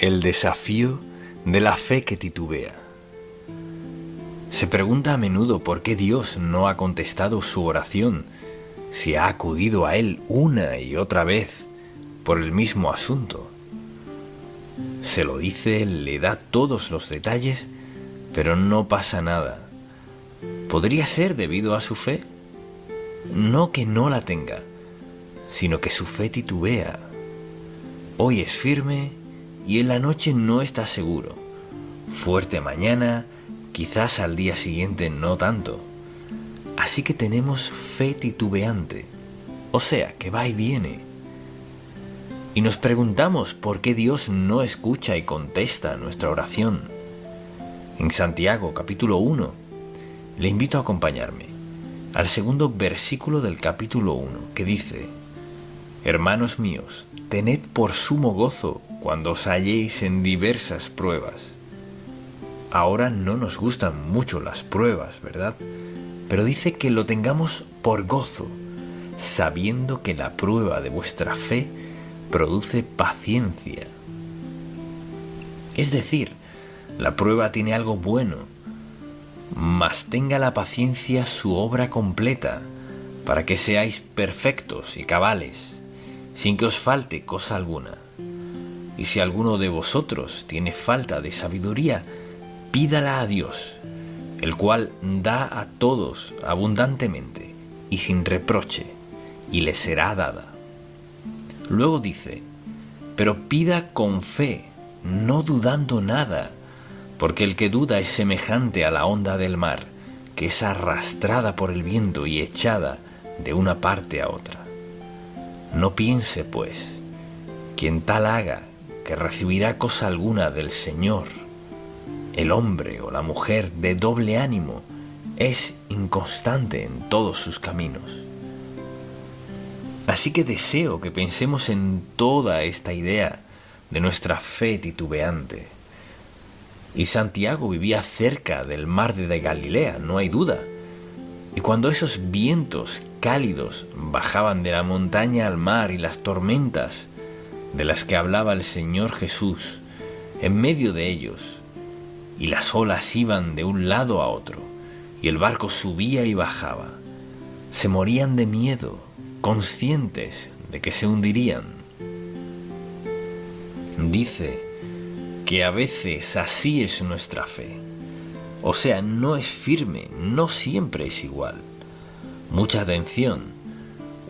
El desafío de la fe que titubea. Se pregunta a menudo por qué Dios no ha contestado su oración si ha acudido a Él una y otra vez por el mismo asunto. Se lo dice, le da todos los detalles, pero no pasa nada. ¿Podría ser debido a su fe? No que no la tenga, sino que su fe titubea. Hoy es firme y en la noche no está seguro. Fuerte mañana, quizás al día siguiente no tanto. Así que tenemos fe titubeante, o sea, que va y viene. Y nos preguntamos por qué Dios no escucha y contesta nuestra oración. En Santiago, capítulo 1, le invito a acompañarme al segundo versículo del capítulo 1, que dice: Hermanos míos, tened por sumo gozo cuando os halléis en diversas pruebas. Ahora no nos gustan mucho las pruebas, ¿verdad? Pero dice que lo tengamos por gozo, sabiendo que la prueba de vuestra fe produce paciencia. Es decir, la prueba tiene algo bueno, mas tenga la paciencia su obra completa, para que seáis perfectos y cabales, sin que os falte cosa alguna. Y si alguno de vosotros tiene falta de sabiduría, pídala a Dios, el cual da a todos abundantemente y sin reproche, y le será dada. Luego dice: pero pida con fe, no dudando nada, porque el que duda es semejante a la onda del mar, que es arrastrada por el viento y echada de una parte a otra. No piense, pues, quien tal haga, que recibirá cosa alguna del Señor. El hombre o la mujer de doble ánimo es inconstante en todos sus caminos. Así que deseo que pensemos en toda esta idea de nuestra fe titubeante. Y Santiago vivía cerca del mar de Galilea, no hay duda. Y cuando esos vientos cálidos bajaban de la montaña al mar y las tormentas de las que hablaba el Señor Jesús en medio de ellos, y las olas iban de un lado a otro, y el barco subía y bajaba, se morían de miedo, conscientes de que se hundirían. Dice que a veces así es nuestra fe. O sea, no es firme, no siempre es igual. Mucha atención.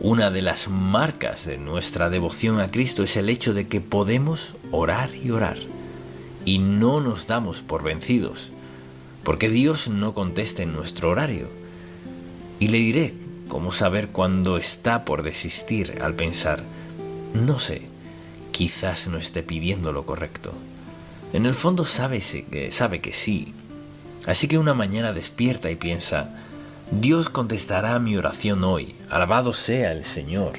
Una de las marcas de nuestra devoción a Cristo es el hecho de que podemos orar y orar, y no nos damos por vencidos, porque Dios no contesta en nuestro horario. Y le diré cómo saber cuándo está por desistir al pensar: no sé, quizás no esté pidiendo lo correcto. En el fondo sabe que sí. Así que una mañana despierta y piensa: Dios contestará mi oración hoy, alabado sea el Señor.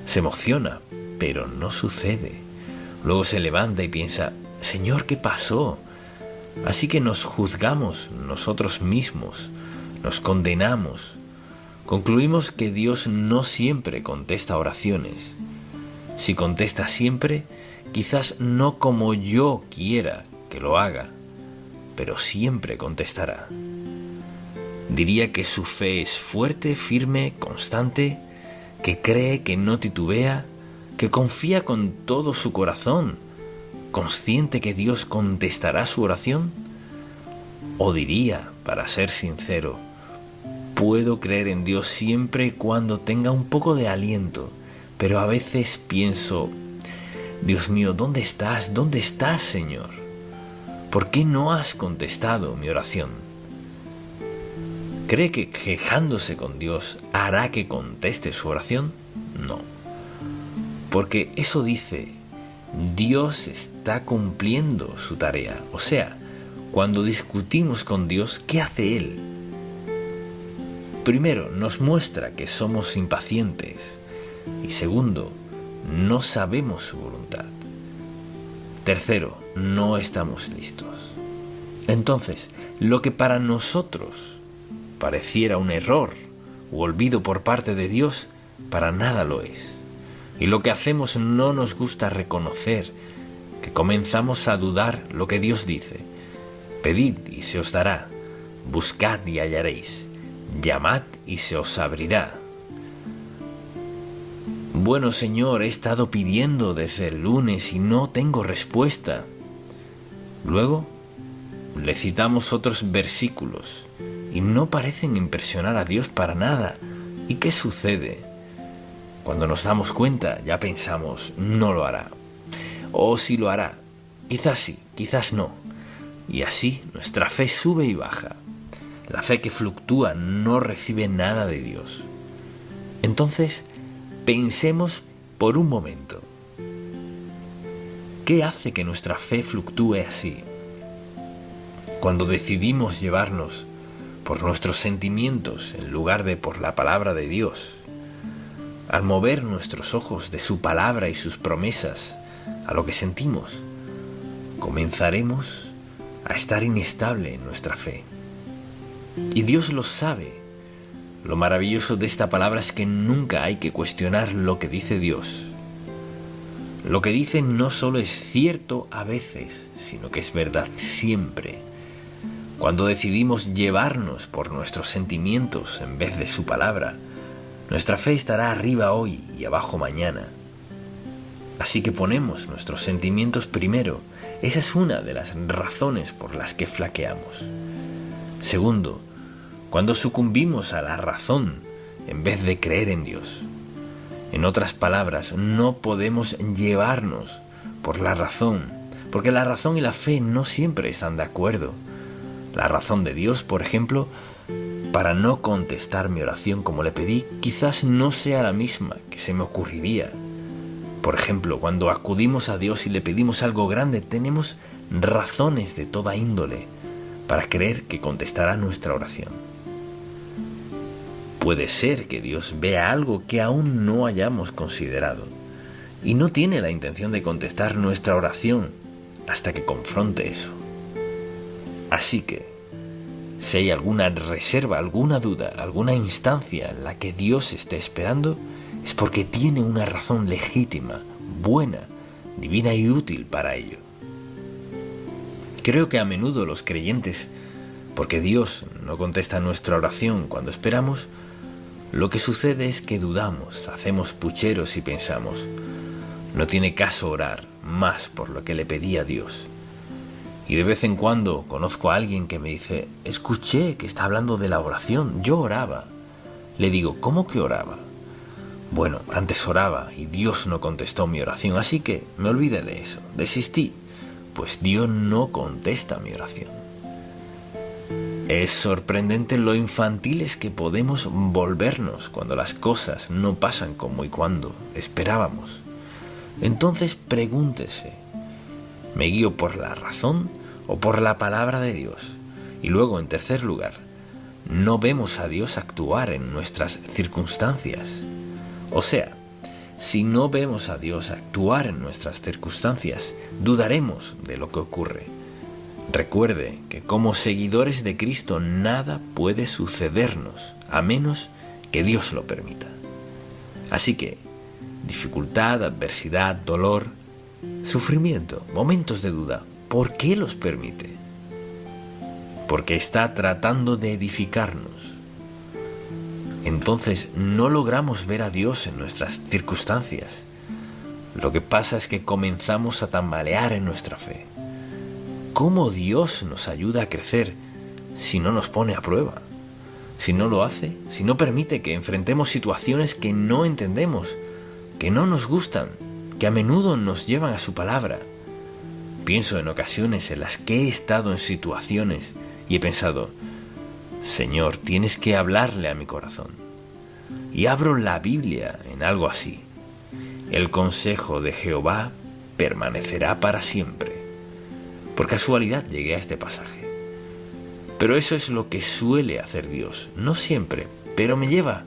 Se emociona, pero no sucede. Luego se levanta y piensa: Señor, ¿qué pasó? Así que nos juzgamos nosotros mismos, nos condenamos. Concluimos que Dios no siempre contesta oraciones. Si contesta siempre, quizás no como yo quiera que lo haga, pero siempre contestará. Diría que su fe es fuerte, firme, constante, que cree, que no titubea, que confía con todo su corazón, consciente que Dios contestará su oración. O diría, para ser sincero, puedo creer en Dios siempre y cuando tenga un poco de aliento, pero a veces pienso: Dios mío, ¿dónde estás? ¿Dónde estás, Señor? ¿Por qué no has contestado mi oración? ¿Cree que quejándose con Dios hará que conteste su oración? No. Porque eso dice: Dios está cumpliendo su tarea. O sea, cuando discutimos con Dios, ¿qué hace Él? Primero, nos muestra que somos impacientes. Y segundo, no sabemos su voluntad. Tercero, no estamos listos. Entonces, lo que para nosotros pareciera un error u olvido por parte de Dios, para nada lo es. Y lo que hacemos no nos gusta reconocer, que que comenzamos a dudar lo que Dios dice. Pedid y se os dará, buscad y hallaréis, llamad y se os abrirá. Bueno, Señor, he estado pidiendo desde el lunes y no tengo respuesta. Luego le citamos otros versículos y no parecen impresionar a Dios para nada. ¿Y qué sucede? Cuando nos damos cuenta ya pensamos, no lo hará. O si lo hará, quizás sí, quizás no. Y así nuestra fe sube y baja. La fe que fluctúa no recibe nada de Dios. Entonces, pensemos por un momento. ¿Qué hace que nuestra fe fluctúe así? Cuando decidimos llevarnos por nuestros sentimientos en lugar de por la palabra de Dios, al mover nuestros ojos de su palabra y sus promesas a lo que sentimos, comenzaremos a estar inestable en nuestra fe. Y Dios lo sabe. Lo maravilloso de esta palabra es que nunca hay que cuestionar lo que dice Dios. Lo que dice no solo es cierto a veces, sino que es verdad siempre. Cuando decidimos llevarnos por nuestros sentimientos en vez de su palabra, nuestra fe estará arriba hoy y abajo mañana. Así que ponemos nuestros sentimientos primero. Esa es una de las razones por las que flaqueamos. Segundo, cuando sucumbimos a la razón en vez de creer en Dios. En otras palabras, no podemos llevarnos por la razón, porque la razón y la fe no siempre están de acuerdo. La razón de Dios, por ejemplo, para no contestar mi oración como le pedí, quizás no sea la misma que se me ocurriría. Por ejemplo, cuando acudimos a Dios y le pedimos algo grande, tenemos razones de toda índole para creer que contestará nuestra oración. Puede ser que Dios vea algo que aún no hayamos considerado y no tiene la intención de contestar nuestra oración hasta que confronte eso. Así que, si hay alguna reserva, alguna duda, alguna instancia en la que Dios esté esperando, es porque tiene una razón legítima, buena, divina y útil para ello. Creo que a menudo los creyentes, porque Dios no contesta nuestra oración cuando esperamos, lo que sucede es que dudamos, hacemos pucheros y pensamos, no tiene caso orar más por lo que le pedí a Dios. Y de vez en cuando conozco a alguien que me dice, escuché que está hablando de la oración, yo oraba. Le digo, ¿cómo que oraba? Bueno, antes oraba y Dios no contestó mi oración, así que me olvidé de eso, desistí, pues Dios no contesta mi oración. Es sorprendente lo infantiles que podemos volvernos cuando las cosas no pasan como y cuando esperábamos. Entonces pregúntese, ¿me guío por la razón o por la palabra de Dios? Y luego, en tercer lugar, no vemos a Dios actuar en nuestras circunstancias. O sea, si no vemos a Dios actuar en nuestras circunstancias, dudaremos de lo que ocurre. Recuerde que como seguidores de Cristo nada puede sucedernos a menos que Dios lo permita. Así que, dificultad, adversidad, dolor, sufrimiento, momentos de duda, ¿por qué los permite? Porque está tratando de edificarnos. Entonces no logramos ver a Dios en nuestras circunstancias. Lo que pasa es que comenzamos a tambalear en nuestra fe. ¿Cómo Dios nos ayuda a crecer si no nos pone a prueba? Si no lo hace, si no permite que enfrentemos situaciones que no entendemos, que no nos gustan, que a menudo nos llevan a su palabra. Pienso en ocasiones en las que he estado en situaciones y he pensado, Señor, tienes que hablarle a mi corazón. Y abro la Biblia en algo así. El consejo de Jehová permanecerá para siempre. Por casualidad llegué a este pasaje. Pero eso es lo que suele hacer Dios, no siempre, pero me lleva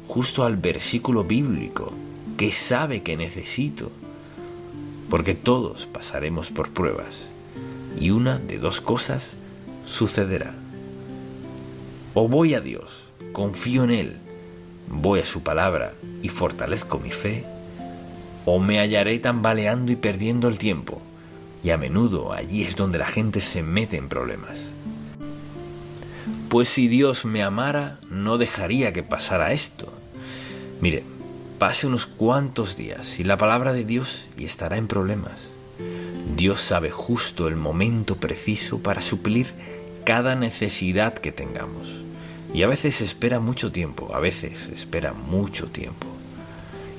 justo al versículo bíblico que sabe que necesito, porque todos pasaremos por pruebas y una de dos cosas sucederá. O voy a Dios, confío en Él, voy a su palabra y fortalezco mi fe, o me hallaré tambaleando y perdiendo el tiempo, y a menudo allí es donde la gente se mete en problemas. Pues si Dios me amara, no dejaría que pasara esto. Mire, pase unos cuantos días y la palabra de Dios y estará en problemas. Dios sabe justo el momento preciso para suplir cada necesidad que tengamos. Y a veces espera mucho tiempo,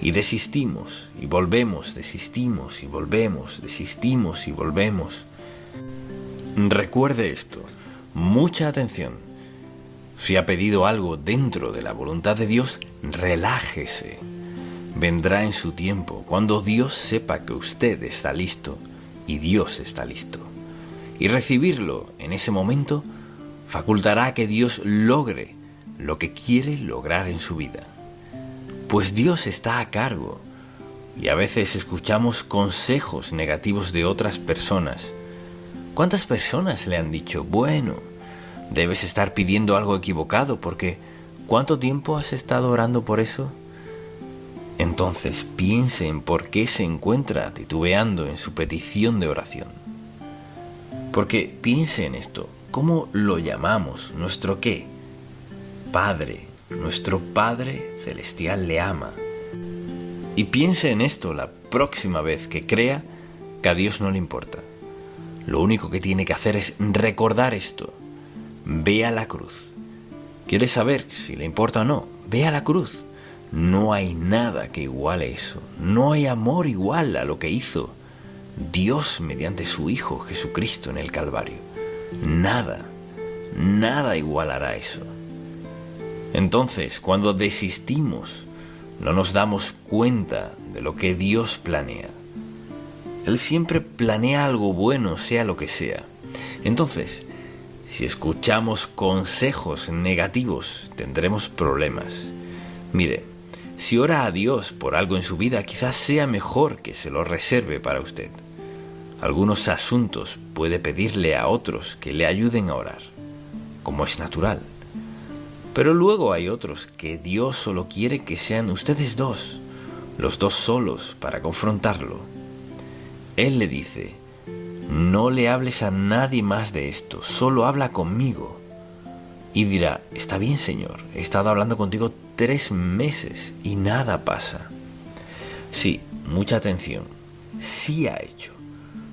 Y desistimos y volvemos, desistimos y volvemos, desistimos y volvemos. Recuerde esto, mucha atención. Si ha pedido algo dentro de la voluntad de Dios, relájese. Vendrá en su tiempo, cuando Dios sepa que usted está listo y Dios está listo. Y recibirlo en ese momento facultará que Dios logre lo que quiere lograr en su vida. Pues Dios está a cargo y a veces escuchamos consejos negativos de otras personas. ¿Cuántas personas le han dicho, bueno, debes estar pidiendo algo equivocado porque ¿cuánto tiempo has estado orando por eso? Entonces piense en por qué se encuentra titubeando en su petición de oración. Porque piense en esto, ¿cómo lo llamamos? ¿Nuestro qué? Padre. Nuestro Padre Celestial le ama. Y piense en esto la próxima vez que crea que a Dios no le importa. Lo único que tiene que hacer es recordar esto. Ve a la cruz. ¿Quiere saber si le importa o no? Ve a la cruz. No hay nada que iguale eso. No hay amor igual a lo que hizo Dios mediante su Hijo Jesucristo en el Calvario. Nada igualará eso. Entonces, cuando desistimos, no nos damos cuenta de lo que Dios planea. Él siempre planea algo bueno, sea lo que sea. Entonces, si escuchamos consejos negativos, tendremos problemas. Mire, si ora a Dios por algo en su vida, quizás sea mejor que se lo reserve para usted. Algunos asuntos puede pedirle a otros que le ayuden a orar, como es natural. Pero luego hay otros que Dios solo quiere que sean ustedes dos, los dos solos para confrontarlo. Él le dice, no le hables a nadie más de esto, solo habla conmigo. Y dirá, está bien, Señor, he estado hablando contigo 3 meses y nada pasa. Sí, mucha atención, sí ha hecho.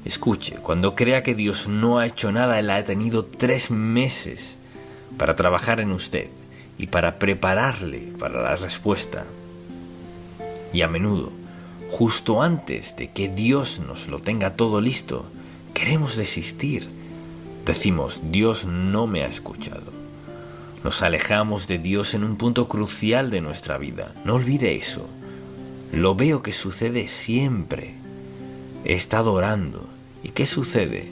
Escuche, cuando crea que Dios no ha hecho nada, Él ha tenido 3 meses para trabajar en usted y para prepararle para la respuesta. Y a menudo, justo antes de que Dios nos lo tenga todo listo, queremos desistir. Decimos, Dios no me ha escuchado. Nos alejamos de Dios en un punto crucial de nuestra vida. No olvide eso. Lo veo que sucede siempre. He estado orando. ¿Y qué sucede?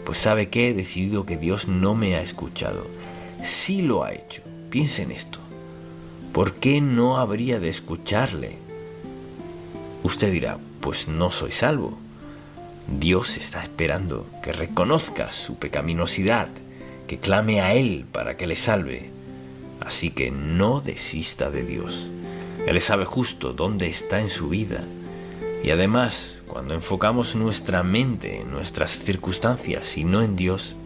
Pues ¿sabe qué? He decidido que Dios no me ha escuchado. Sí lo ha hecho. Piense en esto. ¿Por qué no habría de escucharle? Usted dirá, pues no soy salvo. Dios está esperando que reconozca su pecaminosidad, que clame a Él para que le salve. Así que no desista de Dios. Él sabe justo dónde está en su vida. Y además, cuando enfocamos nuestra mente en nuestras circunstancias y no en Dios,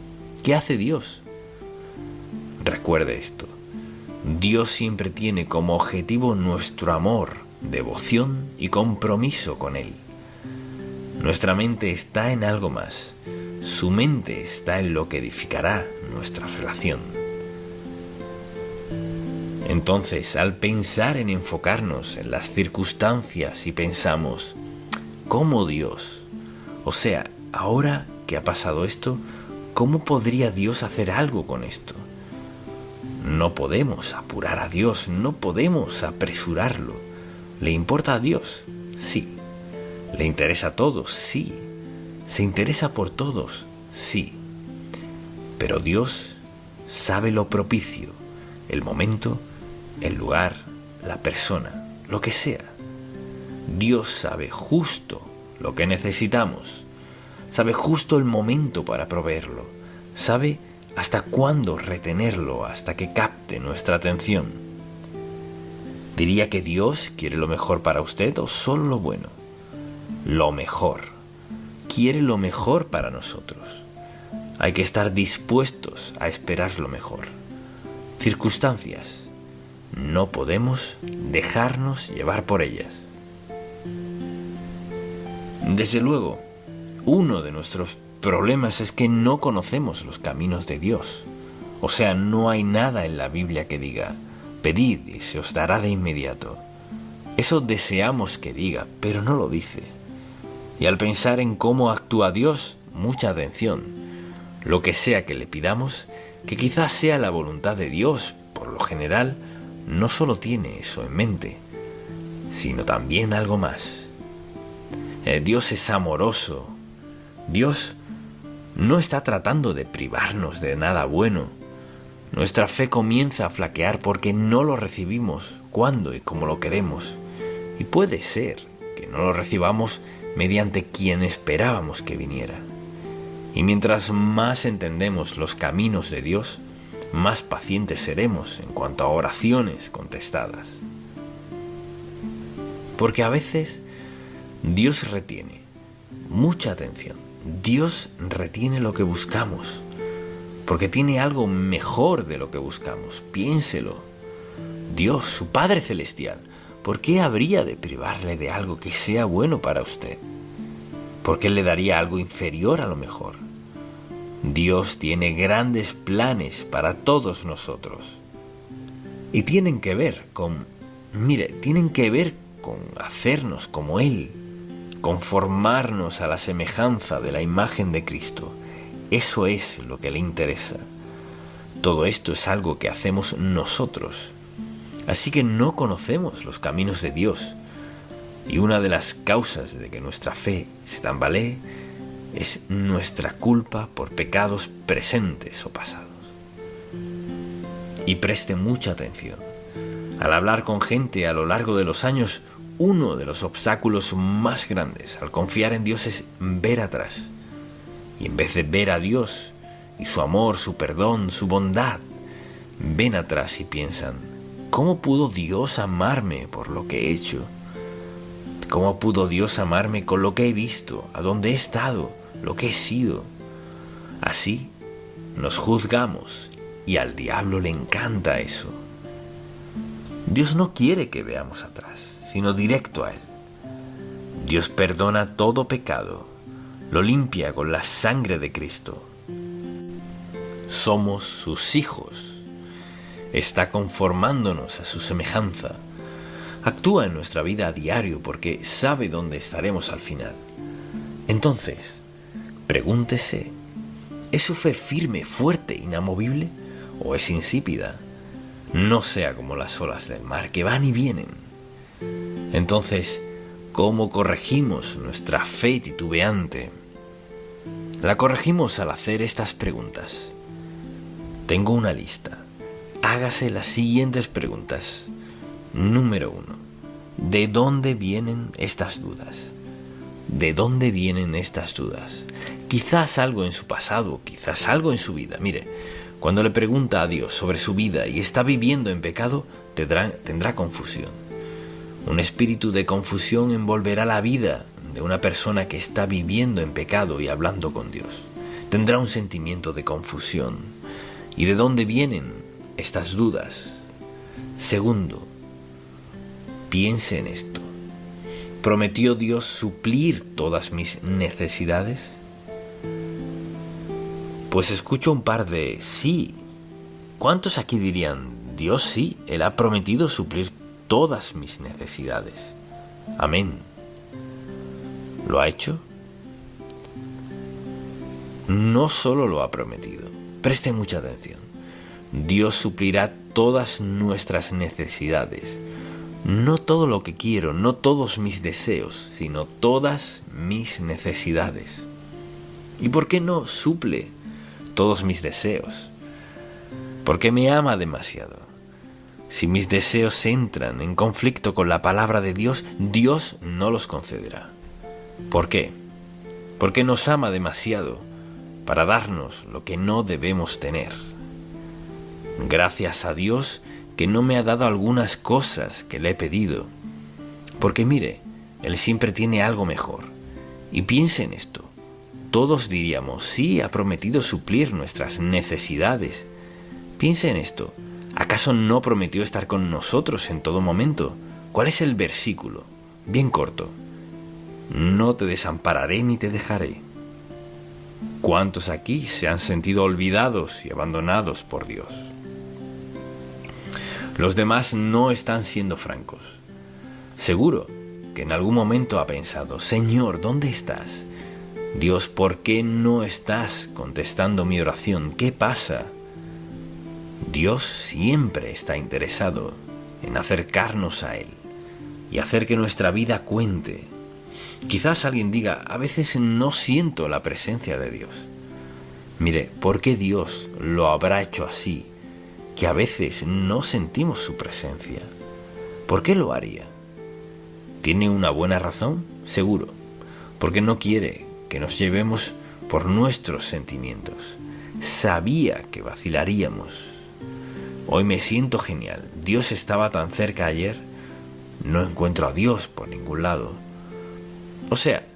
¿qué hace Dios? Recuerde esto. Dios siempre tiene como objetivo nuestro amor, devoción y compromiso con Él. Nuestra mente está en algo más. Su mente está en lo que edificará nuestra relación. Entonces, al pensar en enfocarnos en las circunstancias y pensamos, ¿cómo Dios? O sea, ahora que ha pasado esto, ¿cómo podría Dios hacer algo con esto? No podemos apurar a Dios, no podemos apresurarlo. ¿Le importa a Dios? Sí. ¿Le interesa a todos? Sí. ¿Se interesa por todos? Sí. Pero Dios sabe lo propicio, el momento, el lugar, la persona, lo que sea. Dios sabe justo lo que necesitamos, sabe justo el momento para proveerlo, sabe hasta cuándo retenerlo hasta que capte nuestra atención. ¿Diría que Dios quiere lo mejor para usted o solo lo bueno? Lo mejor. quiere lo mejor para nosotros. Hay que estar dispuestos a esperar lo mejor. Circunstancias. No podemos dejarnos llevar por ellas. Desde luego, uno de nuestros problemas es que no conocemos los caminos de Dios. O sea, no hay nada en la Biblia que diga, pedid y se os dará de inmediato. Eso deseamos que diga, pero no lo dice. Y al pensar en cómo actúa Dios, mucha atención. Lo que sea que le pidamos, que quizás sea la voluntad de Dios, por lo general, no solo tiene eso en mente, sino también algo más. Dios es amoroso. Dios no está tratando de privarnos de nada bueno. Nuestra fe comienza a flaquear porque no lo recibimos cuando y como lo queremos. Y puede ser que no lo recibamos mediante quien esperábamos que viniera. Y mientras más entendemos los caminos de Dios, más pacientes seremos en cuanto a oraciones contestadas. Porque a veces Dios retiene, mucha atención, Dios retiene lo que buscamos, porque tiene algo mejor de lo que buscamos. Piénselo. Dios, su Padre Celestial, ¿por qué habría de privarle de algo que sea bueno para usted? ¿Por qué le daría algo inferior a lo mejor? Dios tiene grandes planes para todos nosotros. Y tienen que ver con hacernos como Él, conformarnos a la semejanza de la imagen de Cristo. Eso es lo que le interesa. Todo esto es algo que hacemos nosotros. Así que no conocemos los caminos de Dios. Y una de las causas de que nuestra fe se tambalee es nuestra culpa por pecados presentes o pasados. Y preste mucha atención. Al hablar con gente a lo largo de los años, uno de los obstáculos más grandes al confiar en Dios es ver atrás. Y en vez de ver a Dios y su amor, su perdón, su bondad, ven atrás y piensan, ¿cómo pudo Dios amarme por lo que he hecho? ¿Cómo pudo Dios amarme con lo que he visto, a dónde he estado, lo que he sido? Así nos juzgamos y al diablo le encanta eso. Dios no quiere que veamos atrás, sino directo a Él. Dios perdona todo pecado, lo limpia con la sangre de Cristo. Somos sus hijos. Está conformándonos a su semejanza. Actúa en nuestra vida a diario porque sabe dónde estaremos al final. Entonces, pregúntese, ¿es su fe firme, fuerte, inamovible? ¿O es insípida? No sea como las olas del mar que van y vienen. Entonces, ¿cómo corregimos nuestra fe titubeante? La corregimos al hacer estas preguntas. Tengo una lista. Hágase las siguientes preguntas. Número 1. ¿De dónde vienen estas dudas? ¿De dónde vienen estas dudas? Quizás algo en su pasado, quizás algo en su vida. Mire, cuando le pregunta a Dios sobre su vida y está viviendo en pecado, tendrá confusión. Un espíritu de confusión envolverá la vida de una persona que está viviendo en pecado y hablando con Dios. Tendrá un sentimiento de confusión. ¿Y de dónde vienen estas dudas? Segundo, piense en esto. ¿Prometió Dios suplir todas mis necesidades? Pues escucho un par de sí. ¿Cuántos aquí dirían, Dios sí, Él ha prometido suplir todas mis necesidades? Amén. ¿Lo ha hecho? No solo lo ha prometido. Preste mucha atención. Dios suplirá todas nuestras necesidades. No todo lo que quiero, no todos mis deseos, sino todas mis necesidades. ¿Y por qué no suple todos mis deseos? Porque me ama demasiado. Si mis deseos entran en conflicto con la palabra de Dios, Dios no los concederá. ¿Por qué? Porque nos ama demasiado para darnos lo que no debemos tener. Gracias a Dios que no me ha dado algunas cosas que le he pedido. Porque mire, Él siempre tiene algo mejor. Y piense en esto. todos diríamos, sí, ha prometido suplir nuestras necesidades. Piense en esto. ¿Acaso no prometió estar con nosotros en todo momento? ¿Cuál es el versículo? Bien corto. No te desampararé ni te dejaré. ¿Cuántos aquí se han sentido olvidados y abandonados por Dios? Los demás no están siendo francos. Seguro que en algún momento ha pensado, Señor, ¿dónde estás? Dios, ¿por qué no estás contestando mi oración? ¿Qué pasa? Dios siempre está interesado en acercarnos a Él y hacer que nuestra vida cuente. Quizás alguien diga, a veces no siento la presencia de Dios. Mire, ¿por qué Dios lo habrá hecho así? Que a veces no sentimos su presencia. ¿Por qué lo haría? ¿Tiene una buena razón? Seguro, porque no quiere que nos llevemos por nuestros sentimientos. Sabía que vacilaríamos. Hoy me siento genial. Dios estaba tan cerca ayer. No encuentro a Dios por ningún lado. O sea,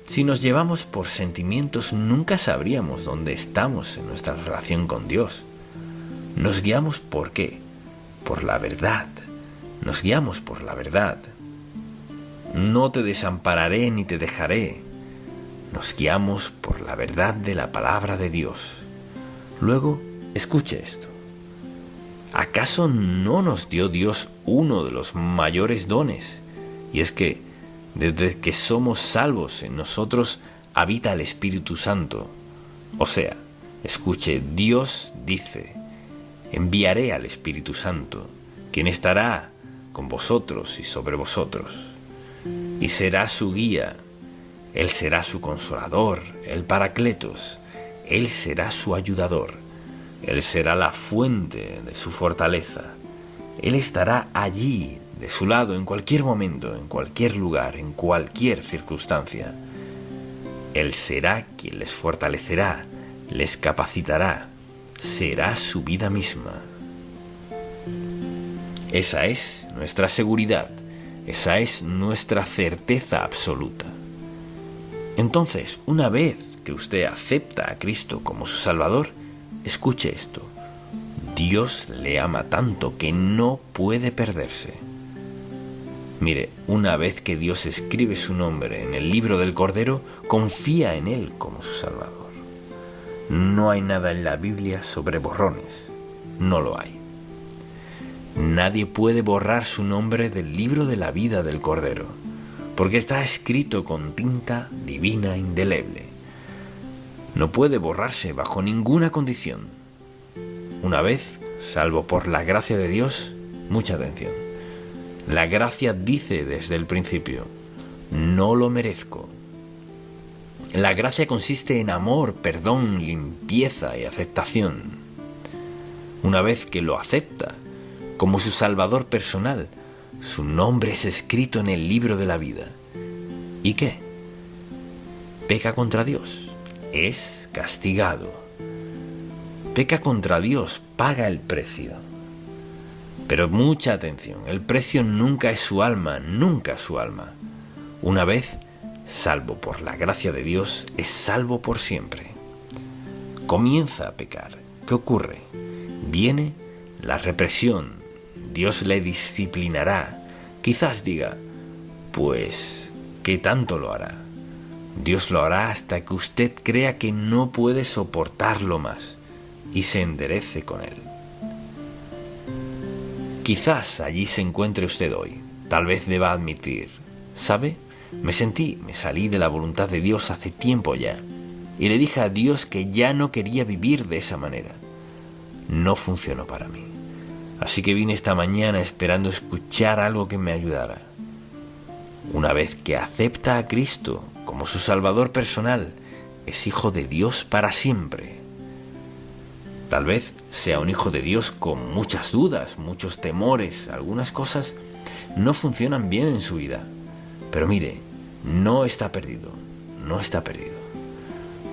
si nos llevamos por sentimientos, nunca sabríamos dónde estamos en nuestra relación con Dios. Nos guiamos ¿por qué? Por la verdad. Nos guiamos por la verdad. No te desampararé ni te dejaré. Nos guiamos por la verdad de la palabra de Dios. Luego, escuche esto. ¿Acaso no nos dio Dios uno de los mayores dones? Y es que, desde que somos salvos, en nosotros habita el Espíritu Santo. O sea, escuche, Dios dice, enviaré al Espíritu Santo, quien estará con vosotros y sobre vosotros, y será su guía. Él será su consolador, el Paracletos. Él será su ayudador. Él será la fuente de su fortaleza. Él estará allí, de su lado, en cualquier momento, en cualquier lugar, en cualquier circunstancia. Él será quien les fortalecerá, les capacitará. Será su vida misma. Esa es nuestra seguridad. Esa es nuestra certeza absoluta. Entonces, una vez que usted acepta a Cristo como su Salvador, escuche esto. Dios le ama tanto que no puede perderse. Mire, una vez que Dios escribe su nombre en el libro del Cordero, confía en Él como su Salvador. No hay nada en la Biblia sobre borrones. No lo hay. Nadie puede borrar su nombre del libro de la vida del Cordero, porque está escrito con tinta divina indeleble. No puede borrarse bajo ninguna condición. Una vez, salvo por la gracia de Dios, mucha atención. La gracia dice desde el principio, no lo merezco. La gracia consiste en amor, perdón, limpieza y aceptación. Una vez que lo acepta como su Salvador personal, su nombre es escrito en el libro de la vida. ¿Y qué? Peca contra Dios, es castigado. Peca contra Dios, paga el precio. Pero mucha atención, el precio nunca es su alma, nunca su alma. Una vez salvo por la gracia de Dios, es salvo por siempre. Comienza a pecar. ¿Qué ocurre? Viene la represión. Dios le disciplinará. Quizás diga, pues, ¿qué tanto lo hará? Dios lo hará hasta que usted crea que no puede soportarlo más y se enderece con él. Quizás allí se encuentre usted hoy. Tal vez deba admitir, ¿sabe? Me salí de la voluntad de Dios hace tiempo ya, y le dije a Dios que ya no quería vivir de esa manera. No funcionó para mí. Así que vine esta mañana esperando escuchar algo que me ayudara. Una vez que acepta a Cristo como su Salvador personal, es hijo de Dios para siempre. Tal vez sea un hijo de Dios con muchas dudas, muchos temores, algunas cosas no funcionan bien en su vida. Pero mire, no está perdido, no está perdido.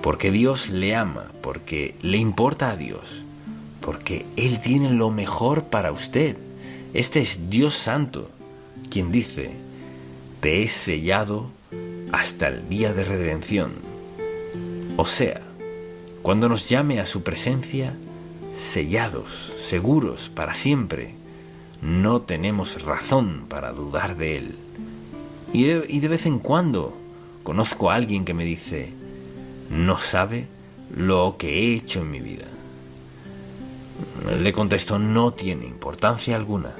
Porque Dios le ama, porque le importa a Dios, porque Él tiene lo mejor para usted. Este es Dios Santo, quien dice, te he sellado hasta el día de redención. O sea, cuando nos llame a su presencia, sellados, seguros para siempre, no tenemos razón para dudar de Él. Y de vez en cuando conozco a alguien que me dice, no sabe lo que he hecho en mi vida. Le contesto, no tiene importancia alguna.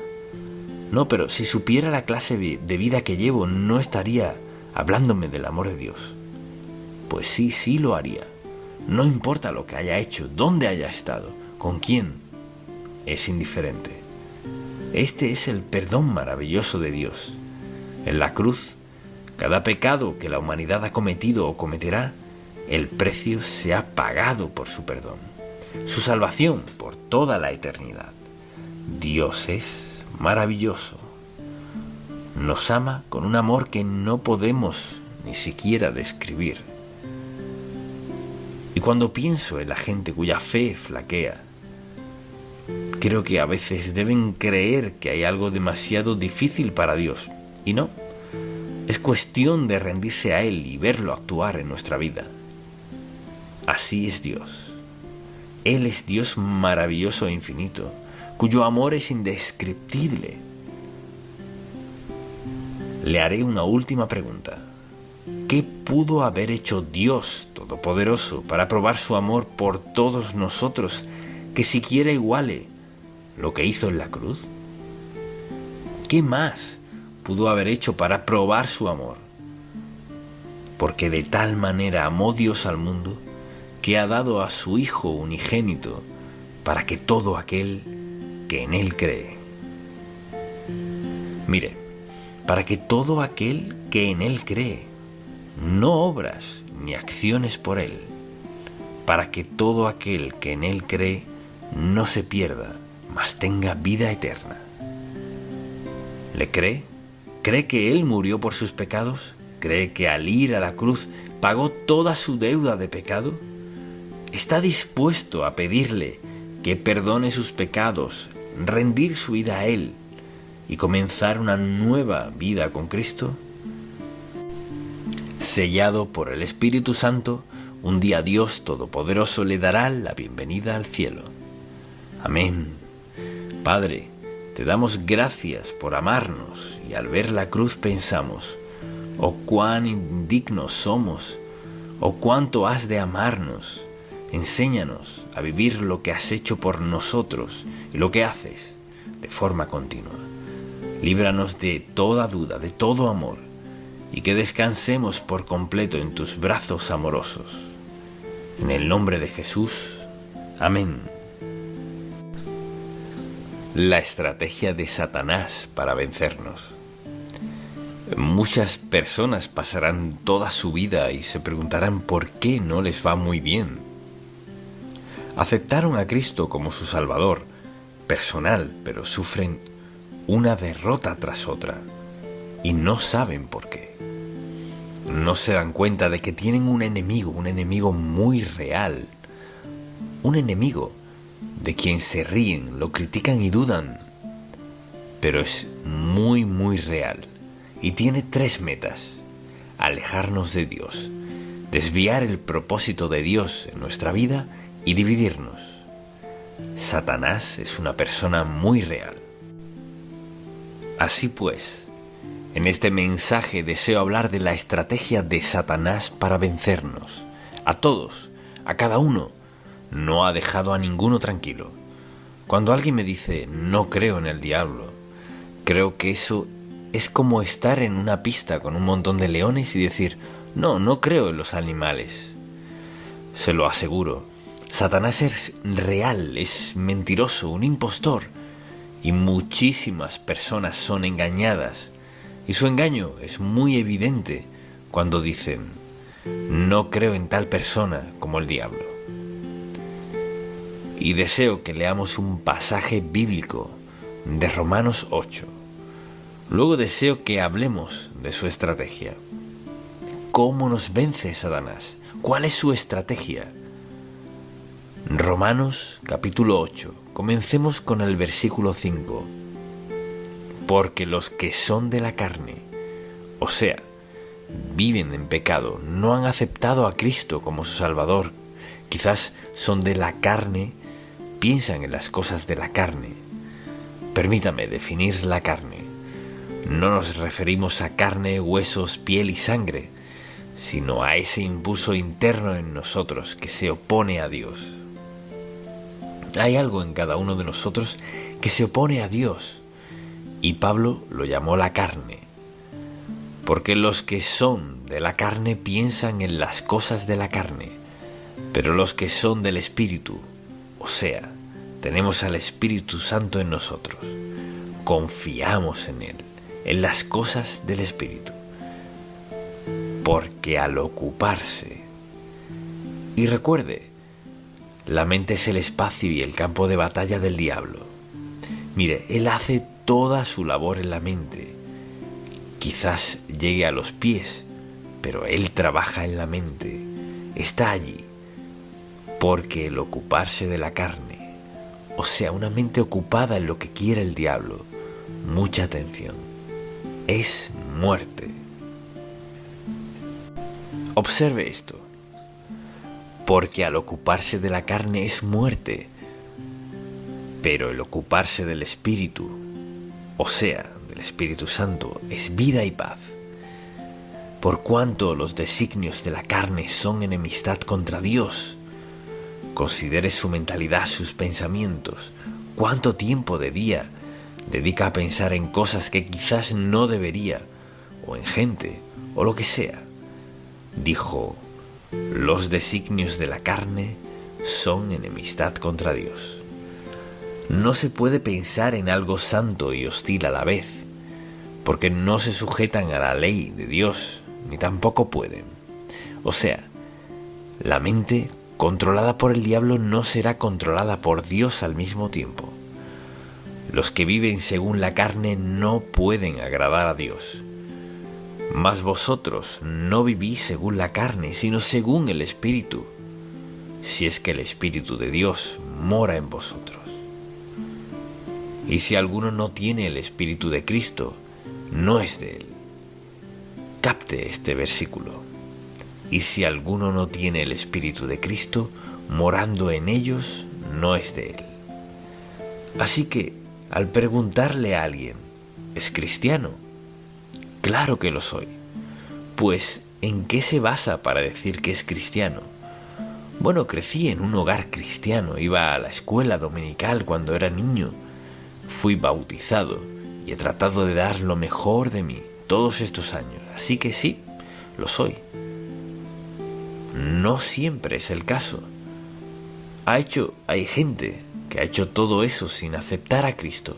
No, pero si supiera la clase de vida que llevo, no estaría hablándome del amor de Dios. Pues sí lo haría. No importa lo que haya hecho, dónde haya estado, con quién, es indiferente. Este es el perdón maravilloso de Dios. En la cruz, cada pecado que la humanidad ha cometido o cometerá, el precio se ha pagado por su perdón, su salvación por toda la eternidad. Dios es maravilloso. Nos ama con un amor que no podemos ni siquiera describir. Y cuando pienso en la gente cuya fe flaquea, creo que a veces deben creer que hay algo demasiado difícil para Dios. Y no, es cuestión de rendirse a Él y verlo actuar en nuestra vida. Así es Dios. Él es Dios maravilloso e infinito, cuyo amor es indescriptible. Le haré una última pregunta. ¿Qué pudo haber hecho Dios Todopoderoso para probar su amor por todos nosotros que siquiera iguale lo que hizo en la cruz? ¿Qué más pudo haber hecho para probar su amor? Porque de tal manera amó Dios al mundo que ha dado a su Hijo unigénito para que todo aquel que en Él cree. Mire, para que todo aquel que en Él cree, no obras ni acciones por Él, para que todo aquel que en Él cree no se pierda, mas tenga vida eterna. ¿Le cree? ¿Cree que Él murió por sus pecados? ¿Cree que al ir a la cruz pagó toda su deuda de pecado? ¿Está dispuesto a pedirle que perdone sus pecados, rendir su vida a Él y comenzar una nueva vida con Cristo? Sellado por el Espíritu Santo, un día Dios Todopoderoso le dará la bienvenida al cielo. Amén. Padre, te damos gracias por amarnos y al ver la cruz pensamos, oh cuán indignos somos, oh cuánto has de amarnos. Enséñanos a vivir lo que has hecho por nosotros y lo que haces de forma continua. Líbranos de toda duda, de todo amor, y que descansemos por completo en tus brazos amorosos. En el nombre de Jesús. Amén. La estrategia de Satanás para vencernos. Muchas personas pasarán toda su vida y se preguntarán por qué no les va muy bien. Aceptaron a Cristo como su Salvador personal, pero sufren una derrota tras otra y no saben por qué. No se dan cuenta de que tienen un enemigo muy real, un enemigo de quien se ríen, lo critican y dudan, pero es muy real y tiene 3 metas: alejarnos de Dios, desviar el propósito de Dios en nuestra vida y dividirnos. Satanás es una persona muy real. Así pues, en este mensaje deseo hablar de la estrategia de Satanás para vencernos. A todos, a cada uno. No ha dejado a ninguno tranquilo. Cuando alguien me dice, no creo en el diablo, creo que eso es como estar en una pista con un montón de leones y decir, no creo en los animales. Se lo aseguro, Satanás es real, es mentiroso, un impostor, y muchísimas personas son engañadas. Y su engaño es muy evidente cuando dicen, no creo en tal persona como el diablo. Y deseo que leamos un pasaje bíblico de Romanos 8. Luego deseo que hablemos de su estrategia. ¿Cómo nos vence Satanás? ¿Cuál es su estrategia? Romanos capítulo 8. Comencemos con el versículo 5. Porque los que son de la carne, o sea, viven en pecado, no han aceptado a Cristo como su Salvador, quizás son de la carne, piensan en las cosas de la carne. Permítame definir la carne. No nos referimos a carne, huesos, piel y sangre, sino a ese impulso interno en nosotros que se opone a Dios. Hay algo en cada uno de nosotros que se opone a Dios, y Pablo lo llamó la carne, porque los que son de la carne piensan en las cosas de la carne, pero los que son del Espíritu, o sea, tenemos al Espíritu Santo en nosotros, confiamos en Él, en las cosas del Espíritu, porque al ocuparse, y recuerde, la mente es el espacio y el campo de batalla del diablo. Mire, él hace toda su labor en la mente, quizás llegue a los pies, pero él trabaja en la mente, está allí, porque el ocuparse de la carne, o sea, una mente ocupada en lo que quiere el diablo, mucha atención, es muerte. Observe esto, porque al ocuparse de la carne es muerte, pero el ocuparse del Espíritu, o sea, del Espíritu Santo, es vida y paz. Por cuanto los designios de la carne son enemistad contra Dios, considere su mentalidad, sus pensamientos, cuánto tiempo de día dedica a pensar en cosas que quizás no debería, o en gente, o lo que sea. Dijo, los designios de la carne son enemistad contra Dios. No se puede pensar en algo santo y hostil a la vez, porque no se sujetan a la ley de Dios, ni tampoco pueden. O sea, la mente controlada por el diablo no será controlada por Dios al mismo tiempo. Los que viven según la carne no pueden agradar a Dios. Mas vosotros no vivís según la carne, sino según el Espíritu, si es que el Espíritu de Dios mora en vosotros. Y si alguno no tiene el Espíritu de Cristo, no es de él. Capte este versículo. Y si alguno no tiene el Espíritu de Cristo, morando en ellos, no es de él. Así que, al preguntarle a alguien, ¿es cristiano? Claro que lo soy. Pues, ¿en qué se basa para decir que es cristiano? Bueno, crecí en un hogar cristiano, iba a la escuela dominical cuando era niño, fui bautizado y he tratado de dar lo mejor de mí todos estos años, así que sí, lo soy. No siempre es el caso. Hay gente que ha hecho todo eso sin aceptar a Cristo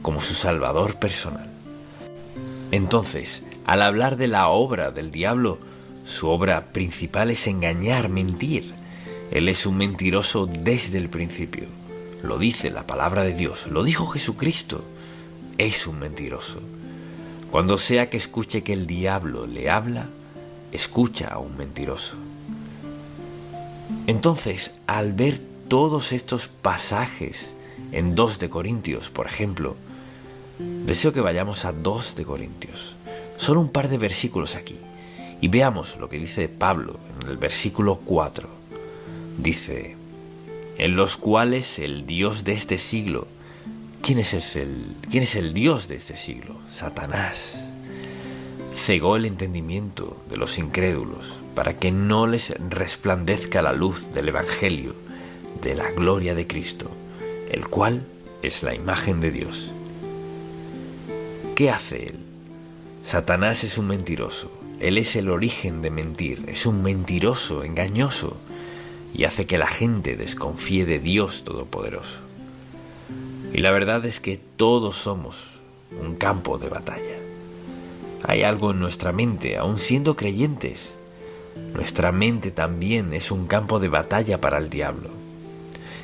como su Salvador personal. Entonces, al hablar de la obra del diablo, su obra principal es engañar, mentir. Él es un mentiroso desde el principio. Lo dice la palabra de Dios, lo dijo Jesucristo. Es un mentiroso. Cuando sea que escuche que el diablo le habla, escucha a un mentiroso. Entonces, al ver todos estos pasajes en 2 de Corintios, por ejemplo, deseo que vayamos a 2 de Corintios. Solo un par de versículos aquí. Y veamos lo que dice Pablo en el versículo 4. Dice, en los cuales el Dios de este siglo... ¿Quién es el Dios de este siglo? Satanás. Cegó el entendimiento de los incrédulos para que no les resplandezca la luz del Evangelio de la gloria de Cristo, el cual es la imagen de Dios. ¿Qué hace él? Satanás es un mentiroso. Él es el origen de mentir. Es un mentiroso, engañoso, y hace que la gente desconfíe de Dios Todopoderoso. Y la verdad es que todos somos un campo de batalla. Hay algo en nuestra mente, aun siendo creyentes. Nuestra mente también es un campo de batalla para el diablo.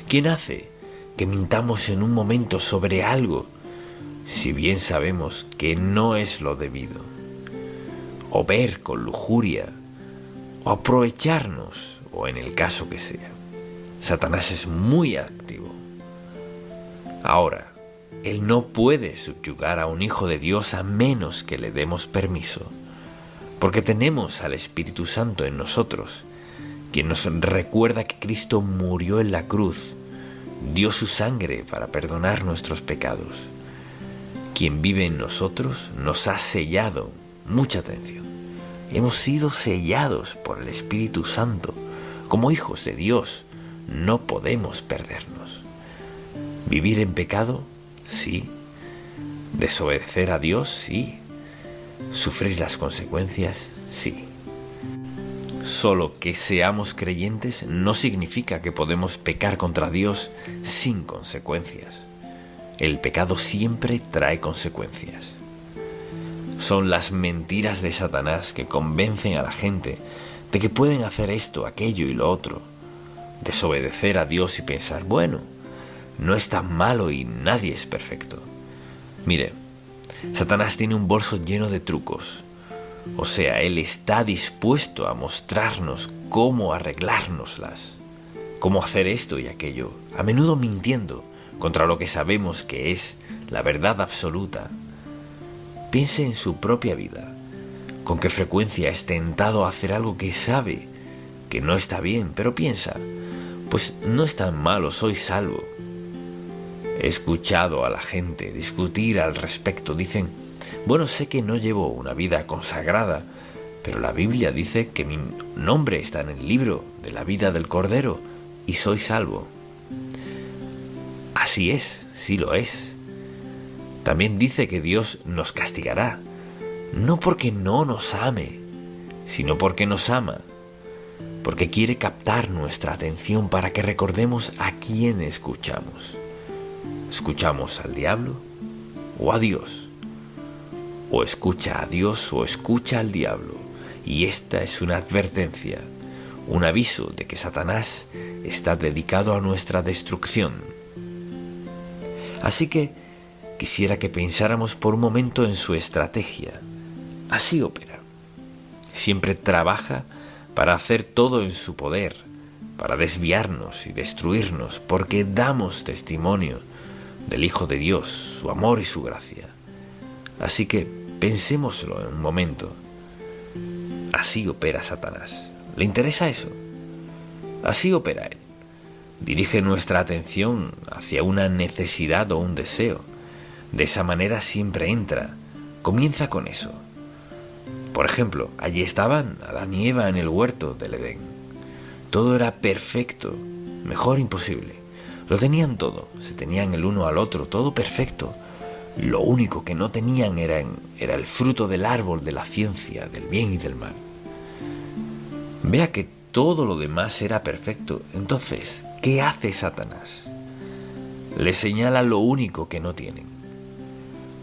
¿Quién hace que mintamos en un momento sobre algo, si bien sabemos que no es lo debido? O ver con lujuria, o aprovecharnos, o en el caso que sea. Satanás es muy activo. Ahora, él no puede subyugar a un hijo de Dios a menos que le demos permiso. porque tenemos al Espíritu Santo en nosotros, quien nos recuerda que Cristo murió en la cruz, dio su sangre para perdonar nuestros pecados. Quien vive en nosotros nos ha sellado, mucha atención, hemos sido sellados por el Espíritu Santo. Como hijos de Dios, no podemos perdernos. Vivir en pecado, sí. Desobedecer a Dios, sí. Sufrir las consecuencias, sí. Solo que seamos creyentes no significa que podemos pecar contra Dios sin consecuencias. El pecado siempre trae consecuencias. Son las mentiras de Satanás que convencen a la gente de que pueden hacer esto, aquello y lo otro. Desobedecer a Dios y pensar, bueno, no es tan malo y nadie es perfecto. Mire, Satanás tiene un bolso lleno de trucos. O sea, él está dispuesto a mostrarnos cómo arreglárnoslas, cómo hacer esto y aquello, a menudo mintiendo contra lo que sabemos que es la verdad absoluta. Piense en su propia vida. ¿Con qué frecuencia es tentado a hacer algo que sabe que no está bien, pero piensa, pues no es tan malo, soy salvo? He escuchado a la gente discutir al respecto. Dicen, bueno, sé que no llevo una vida consagrada, pero la Biblia dice que mi nombre está en el libro de la vida del Cordero y soy salvo. Así es, sí lo es. También dice que Dios nos castigará, no porque no nos ame, sino porque nos ama, porque quiere captar nuestra atención para que recordemos a quién escuchamos. ¿Escuchamos al diablo o a Dios? O escucha a Dios o escucha al diablo. Y esta es una advertencia, un aviso de que Satanás está dedicado a nuestra destrucción. Así que quisiera que pensáramos por un momento en su estrategia. Así opera. Siempre trabaja para hacer todo en su poder, para desviarnos y destruirnos, porque damos testimonio del Hijo de Dios, su amor y su gracia. Así que pensémoslo en un momento. Así opera Satanás. ¿Le interesa eso? Así opera él. Dirige nuestra atención hacia una necesidad o un deseo. De esa manera siempre entra. Comienza con eso. Por ejemplo, allí estaban Adán y Eva en el huerto del Edén. Todo era perfecto, mejor imposible. Lo tenían todo, se tenían el uno al otro, todo perfecto. Lo único que no tenían era el fruto del árbol de la ciencia, del bien y del mal. Vea que todo lo demás era perfecto. Entonces, ¿qué hace Satanás? Le señala lo único que no tienen.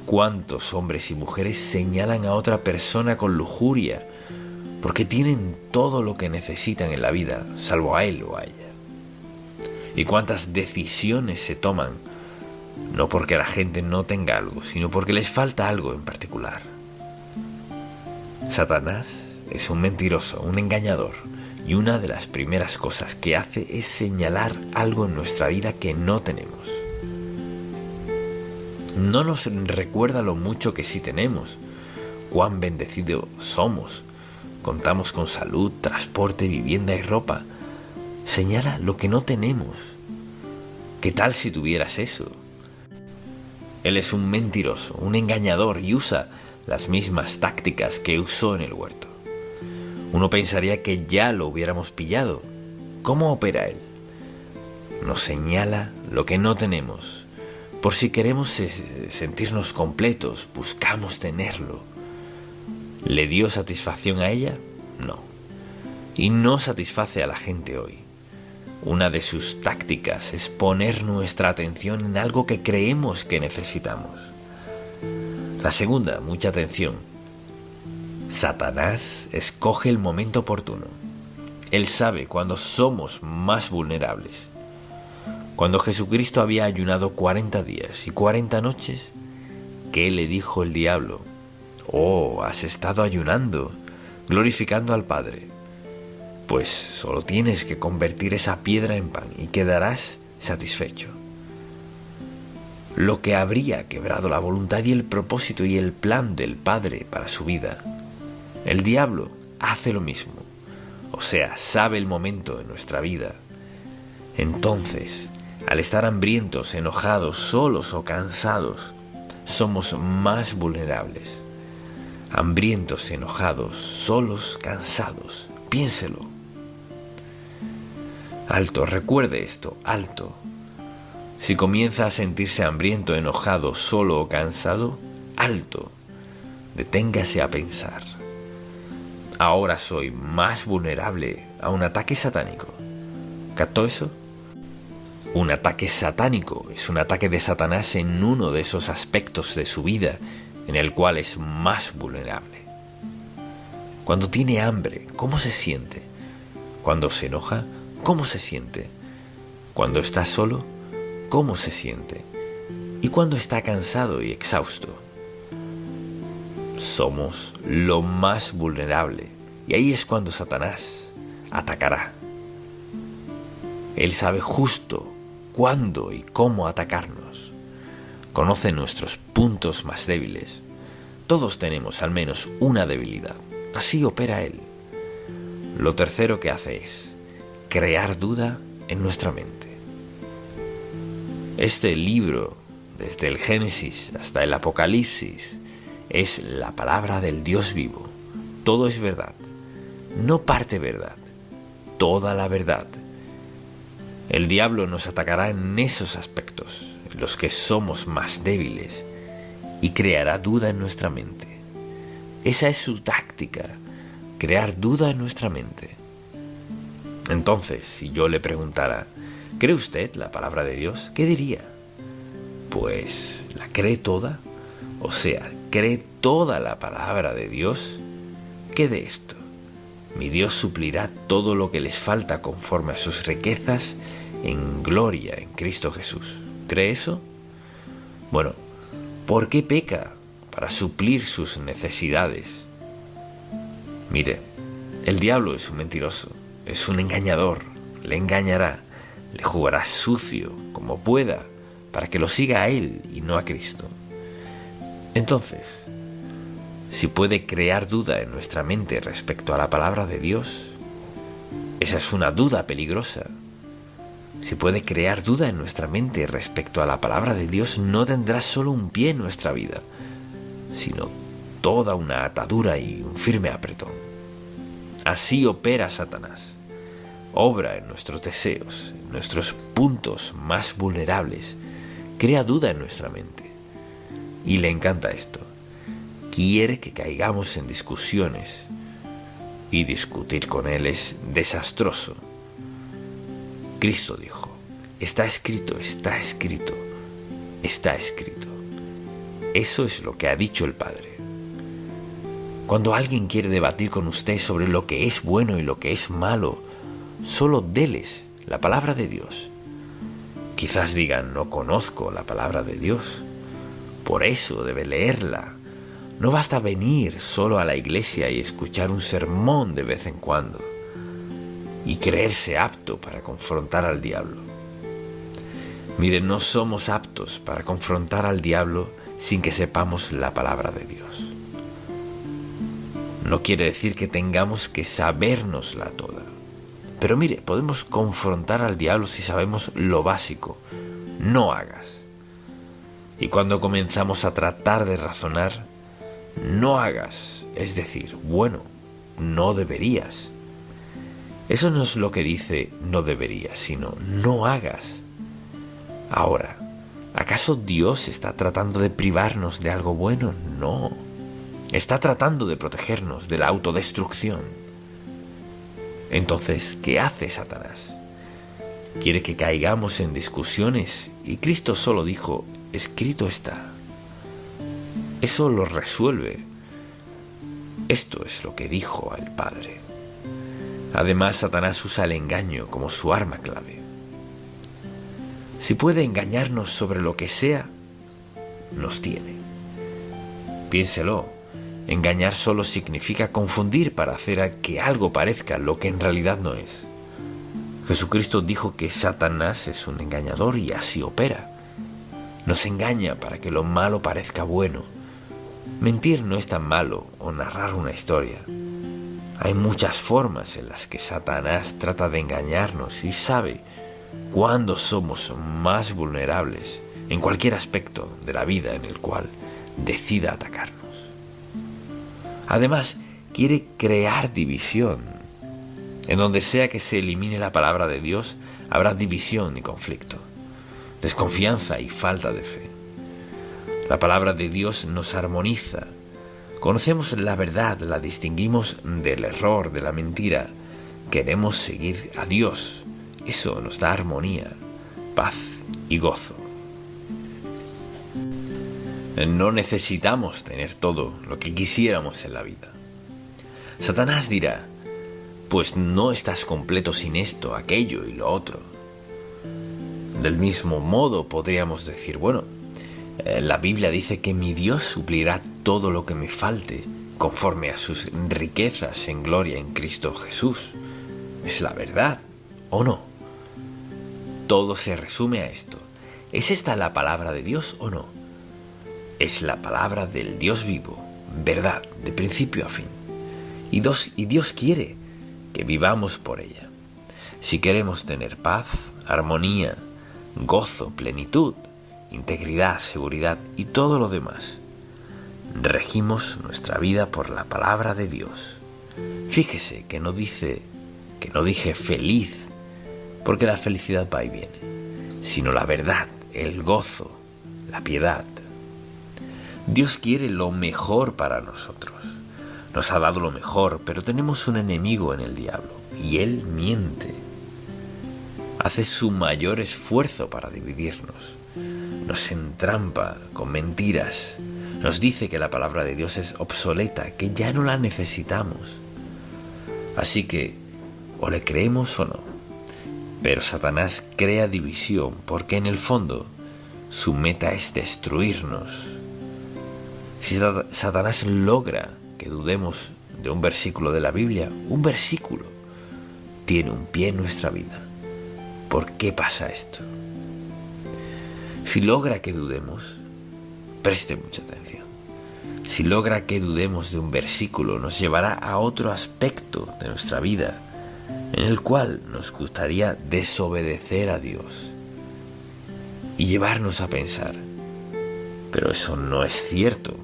¿Cuántos hombres y mujeres señalan a otra persona con lujuria porque tienen todo lo que necesitan en la vida, salvo a él o a ella? ¿Y cuántas decisiones se toman no porque la gente no tenga algo, sino porque les falta algo en particular? Satanás es un mentiroso, un engañador, y una de las primeras cosas que hace es señalar algo en nuestra vida que no tenemos. No nos recuerda lo mucho que sí tenemos, cuán bendecidos somos. Contamos con salud, transporte, vivienda y ropa. Señala lo que no tenemos. ¿Qué tal si tuvieras eso? Él es un mentiroso, un engañador y usa las mismas tácticas que usó en el huerto. Uno pensaría que ya lo hubiéramos pillado. ¿Cómo opera él? Nos señala lo que no tenemos. Por si queremos sentirnos completos, buscamos tenerlo. ¿Le dio satisfacción a ella? No. Y no satisface a la gente hoy. Una de sus tácticas es poner nuestra atención en algo que creemos que necesitamos. La segunda, mucha atención. Satanás escoge el momento oportuno. Él sabe cuándo somos más vulnerables. Cuando Jesucristo había ayunado 40 días y 40 noches, ¿qué le dijo el diablo? Oh, has estado ayunando, glorificando al Padre. Pues solo tienes que convertir esa piedra en pan y quedarás satisfecho. Lo que habría quebrado la voluntad y el propósito y el plan del Padre para su vida. El diablo hace lo mismo, o sea, sabe el momento en nuestra vida. Entonces, al estar hambrientos, enojados, solos o cansados, somos más vulnerables. Hambrientos, enojados, solos, cansados. Piénselo. Alto, recuerde esto, alto. Si comienza a sentirse hambriento, enojado, solo o cansado, alto. Deténgase a pensar. Ahora soy más vulnerable a un ataque satánico. ¿Captó eso? Un ataque satánico es un ataque de Satanás en uno de esos aspectos de su vida en el cual es más vulnerable. Cuando tiene hambre, ¿cómo se siente? Cuando se enoja, ¿cómo se siente? Cuando está solo, ¿cómo se siente? Y cuando está cansado y exhausto. Somos lo más vulnerable y ahí es cuando Satanás atacará. Él sabe justo cuándo y cómo atacarnos. Conoce nuestros puntos más débiles. Todos tenemos al menos una debilidad. Así opera Él. Lo tercero que hace es crear duda en nuestra mente. Este libro, desde el Génesis hasta el Apocalipsis, es la palabra del Dios vivo. Todo es verdad. No parte verdad. Toda la verdad. El diablo nos atacará en esos aspectos, en los que somos más débiles, y creará duda en nuestra mente. Esa es su táctica, crear duda en nuestra mente. Entonces, si yo le preguntara, ¿cree usted la palabra de Dios? ¿Qué diría? Pues, ¿la cree toda? O sea, ¿cree toda la palabra de Dios? ¿Qué de esto? Mi Dios suplirá todo lo que les falta conforme a sus riquezas en gloria en Cristo Jesús. ¿Cree eso? Bueno, ¿por qué peca? Para suplir sus necesidades. Mire, el diablo es un mentiroso, es un engañador, le engañará, le jugará sucio como pueda para que lo siga a él y no a Cristo. Entonces, si puede crear duda en nuestra mente respecto a la palabra de Dios, esa es una duda peligrosa. Si puede crear duda en nuestra mente respecto a la palabra de Dios, no tendrá solo un pie en nuestra vida, sino toda una atadura y un firme apretón. Así opera Satanás. Obra en nuestros deseos, en nuestros puntos más vulnerables. Crea duda en nuestra mente. Y le encanta esto. Quiere que caigamos en discusiones. Y discutir con él es desastroso. Cristo dijo, está escrito, está escrito, está escrito. Eso es lo que ha dicho el Padre. Cuando alguien quiere debatir con usted sobre lo que es bueno y lo que es malo, solo déles la palabra de Dios. Quizás digan, no conozco la palabra de Dios. Por eso debe leerla. No basta venir solo a la iglesia y escuchar un sermón de vez en cuando y creerse apto para confrontar al diablo. Miren, no somos aptos para confrontar al diablo sin que sepamos la palabra de Dios. No quiere decir que tengamos que sabérnosla toda. Pero mire, podemos confrontar al diablo si sabemos lo básico. No hagas. Y cuando comenzamos a tratar de razonar, no hagas, es decir, bueno, no deberías. Eso no es lo que dice no deberías, sino no hagas. Ahora, ¿acaso Dios está tratando de privarnos de algo bueno? No. Está tratando de protegernos de la autodestrucción. Entonces, ¿qué hace Satanás? Quiere que caigamos en discusiones y Cristo solo dijo, escrito está. Eso lo resuelve. Esto es lo que dijo el Padre. Además, Satanás usa el engaño como su arma clave. Si puede engañarnos sobre lo que sea, nos tiene. Piénselo, engañar solo significa confundir para hacer que algo parezca lo que en realidad no es. Jesucristo dijo que Satanás es un engañador y así opera. Nos engaña para que lo malo parezca bueno, Mentir no es tan malo, o narrar una historia. Hay muchas formas en las que Satanás trata de engañarnos y sabe cuándo somos más vulnerables en cualquier aspecto de la vida en el cual decida atacarnos. Además, quiere crear división. En donde sea que se elimine la palabra de Dios, habrá división y conflicto, desconfianza y falta de fe. La palabra de Dios nos armoniza. Conocemos la verdad, la distinguimos del error, de la mentira. Queremos seguir a Dios. Eso nos da armonía, paz y gozo. No necesitamos tener todo lo que quisiéramos en la vida. Satanás dirá: pues no estás completo sin esto, aquello y lo otro. Del mismo modo podríamos decir: bueno, la Biblia dice que mi Dios suplirá todo lo que me falte conforme a sus riquezas en gloria en Cristo Jesús. ¿Es la verdad o no? Todo se resume a esto. ¿Es esta la palabra de Dios o no? Es la palabra del Dios vivo, verdad, de principio a fin. Y Dios quiere que vivamos por ella. Si queremos tener paz, armonía, gozo, plenitud, integridad, seguridad y todo lo demás, regimos nuestra vida por la palabra de Dios. Fíjese que no dije feliz, porque la felicidad va y viene, sino la verdad, el gozo, la piedad. Dios quiere lo mejor para nosotros. Nos ha dado lo mejor, pero tenemos un enemigo en el diablo, y él miente. Hace su mayor esfuerzo para dividirnos. Nos entrampa con mentiras. Nos dice que la palabra de Dios es obsoleta, que ya no la necesitamos. Así que, o le creemos o no. Pero Satanás crea división porque en el fondo su meta es destruirnos. Si Satanás logra que dudemos de un versículo de la Biblia, un versículo tiene un pie en nuestra vida. ¿Por qué pasa esto? Si logra que dudemos, preste mucha atención. Si logra que dudemos de un versículo, nos llevará a otro aspecto de nuestra vida en el cual nos gustaría desobedecer a Dios y llevarnos a pensar: pero eso no es cierto.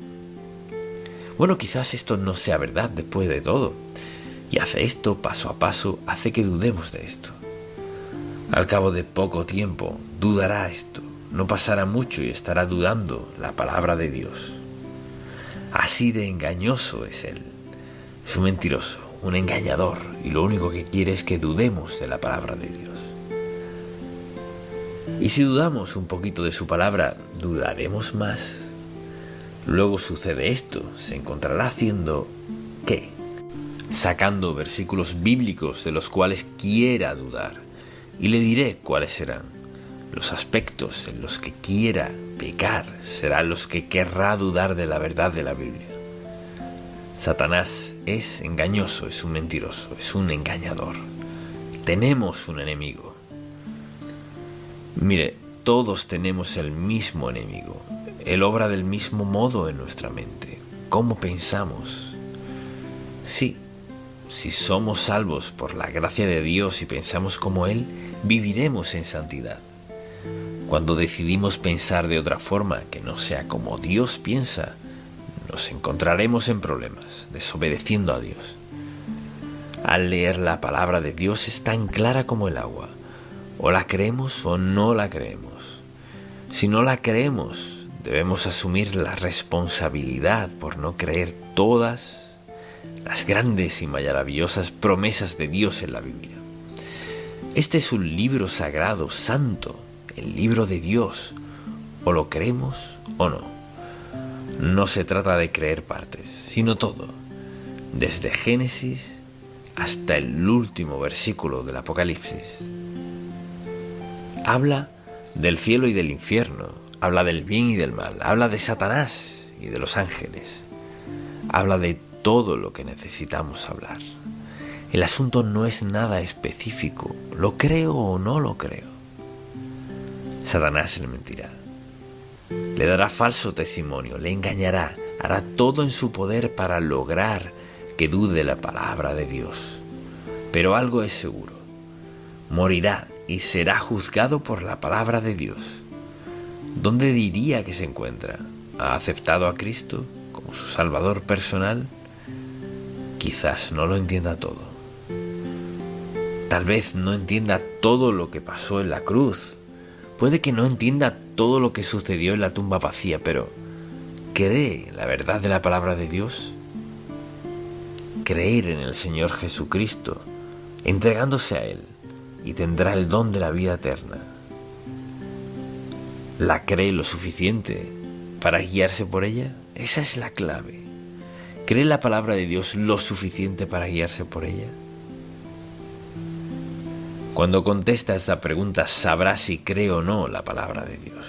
Bueno, quizás esto no sea verdad después de todo, y hace esto paso a paso, hace que dudemos de esto. Al cabo de poco tiempo dudará esto, no pasará mucho y estará dudando la palabra de Dios. Así de engañoso es él. Es un mentiroso, un engañador, y lo único que quiere es que dudemos de la palabra de Dios. Y si dudamos un poquito de su palabra, dudaremos más. Luego sucede esto, se encontrará haciendo ¿qué? Sacando versículos bíblicos de los cuales quiera dudar, y le diré cuáles serán. Los aspectos en los que quiera pecar serán los que querrá dudar de la verdad de la Biblia. Satanás es engañoso, es un mentiroso, es un engañador. Tenemos un enemigo. Mire, todos tenemos el mismo enemigo. Él obra del mismo modo en nuestra mente. ¿Cómo pensamos? Sí, si somos salvos por la gracia de Dios y pensamos como Él, viviremos en santidad. Cuando decidimos pensar de otra forma que no sea como Dios piensa, nos encontraremos en problemas, desobedeciendo a Dios. Al leer la palabra de Dios es tan clara como el agua. O la creemos o no la creemos. Si no la creemos, debemos asumir la responsabilidad por no creer todas las grandes y maravillosas promesas de Dios en la Biblia. Este es un libro sagrado, santo, el libro de Dios. O lo creemos o no. No se trata de creer partes, sino todo, desde Génesis hasta el último versículo del Apocalipsis. Habla del cielo y del infierno, habla del bien y del mal, habla de Satanás y de los ángeles, habla de todo lo que necesitamos hablar. El asunto no es nada específico, lo creo o no lo creo. Satanás le mentirá, le dará falso testimonio, le engañará, hará todo en su poder para lograr que dude la palabra de Dios. Pero algo es seguro: morirá y será juzgado por la palabra de Dios. ¿Dónde diría que se encuentra? ¿Ha aceptado a Cristo como su Salvador personal? Quizás no lo entienda todo. Tal vez no entienda todo lo que pasó en la cruz. Puede que no entienda todo lo que sucedió en la tumba vacía, pero ¿cree la verdad de la palabra de Dios? Creer en el Señor Jesucristo, entregándose a Él, y tendrá el don de la vida eterna. ¿La cree lo suficiente para guiarse por ella? Esa es la clave. ¿Cree la palabra de Dios lo suficiente para guiarse por ella? Cuando contesta esta pregunta, sabrá si cree o no la palabra de Dios.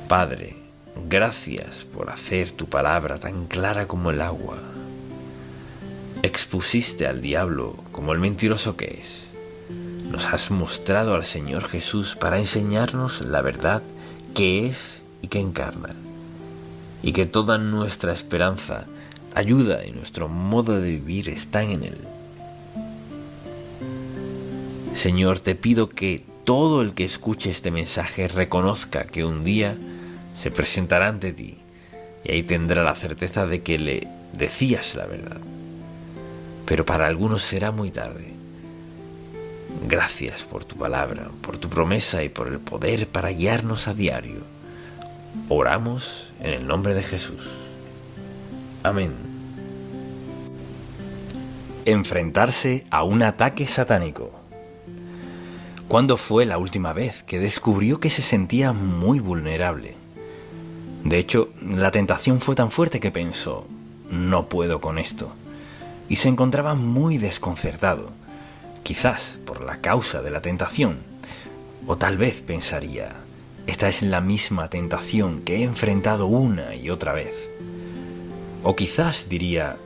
Padre, gracias por hacer tu palabra tan clara como el agua. Expusiste al diablo como el mentiroso que es. Nos has mostrado al Señor Jesús para enseñarnos la verdad que es y que encarna, y que toda nuestra esperanza, ayuda y nuestro modo de vivir están en Él. Señor, te pido que todo el que escuche este mensaje reconozca que un día se presentará ante ti y ahí tendrá la certeza de que le decías la verdad. Pero para algunos será muy tarde. Gracias por tu palabra, por tu promesa y por el poder para guiarnos a diario. Oramos en el nombre de Jesús. Amén. Enfrentarse a un ataque satánico. ¿Cuándo fue la última vez que descubrió que se sentía muy vulnerable? De hecho, la tentación fue tan fuerte que pensó: no puedo con esto. Y se encontraba muy desconcertado, quizás por la causa de la tentación. O tal vez pensaría: esta es la misma tentación que he enfrentado una y otra vez. O quizás diría: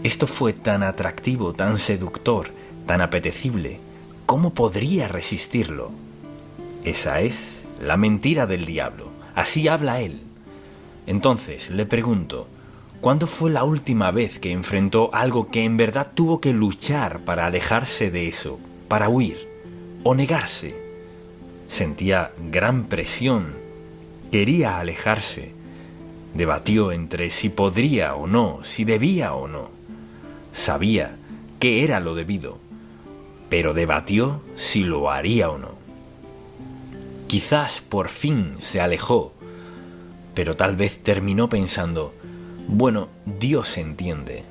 esto fue tan atractivo, tan seductor, tan apetecible, ¿cómo podría resistirlo? Esa es la mentira del diablo. Así habla él. Entonces le pregunto: ¿cuándo fue la última vez que enfrentó algo que en verdad tuvo que luchar para alejarse de eso, para huir o negarse? Sentía gran presión, quería alejarse, debatió entre si podría o no, si debía o no. Sabía que era lo debido, pero debatió si lo haría o no. Quizás por fin se alejó, pero tal vez terminó pensando: bueno, Dios entiende.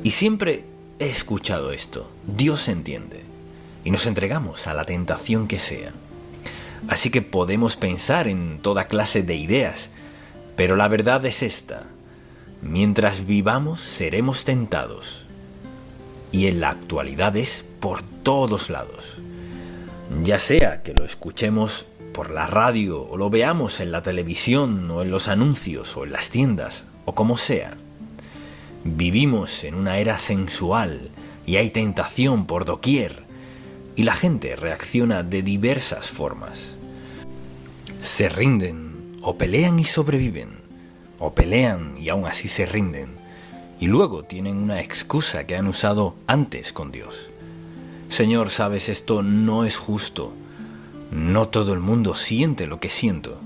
Y siempre he escuchado esto: Dios entiende. Y nos entregamos a la tentación que sea. Así que podemos pensar en toda clase de ideas, pero la verdad es esta: mientras vivamos seremos tentados. Y en la actualidad es por todos lados. Ya sea que lo escuchemos por la radio o lo veamos en la televisión o en los anuncios o en las tiendas o como sea. Vivimos en una era sensual y hay tentación por doquier y la gente reacciona de diversas formas. Se rinden o pelean y sobreviven, o pelean y aún así se rinden y luego tienen una excusa que han usado antes con Dios. Señor, sabes, esto no es justo. No todo el mundo siente lo que siento.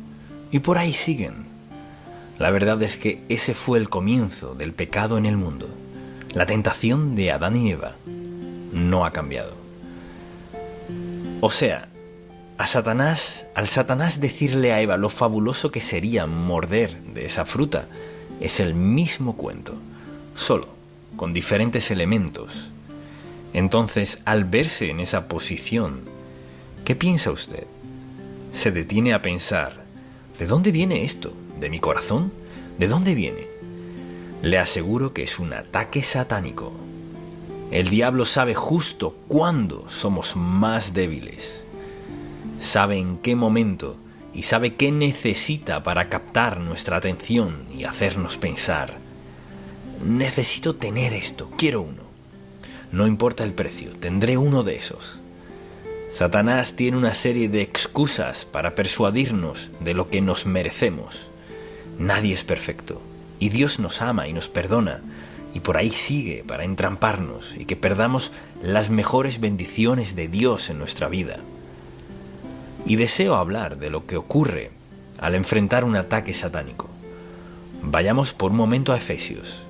Y por ahí siguen. La verdad es que ese fue el comienzo del pecado en el mundo. La tentación de Adán y Eva no ha cambiado. O sea, al Satanás decirle a Eva lo fabuloso que sería morder de esa fruta, es el mismo cuento, solo con diferentes elementos. Entonces, al verse en esa posición, ¿qué piensa usted? Se detiene a pensar: ¿de dónde viene esto? ¿De mi corazón? ¿De dónde viene? Le aseguro que es un ataque satánico. El diablo sabe justo cuándo somos más débiles. Sabe en qué momento y sabe qué necesita para captar nuestra atención y hacernos pensar: necesito tener esto, quiero uno. No importa el precio, tendré uno de esos. Satanás tiene una serie de excusas para persuadirnos de lo que nos merecemos. Nadie es perfecto, y Dios nos ama y nos perdona, y por ahí sigue para entramparnos y que perdamos las mejores bendiciones de Dios en nuestra vida. Y deseo hablar de lo que ocurre al enfrentar un ataque satánico. Vayamos por un momento a Efesios.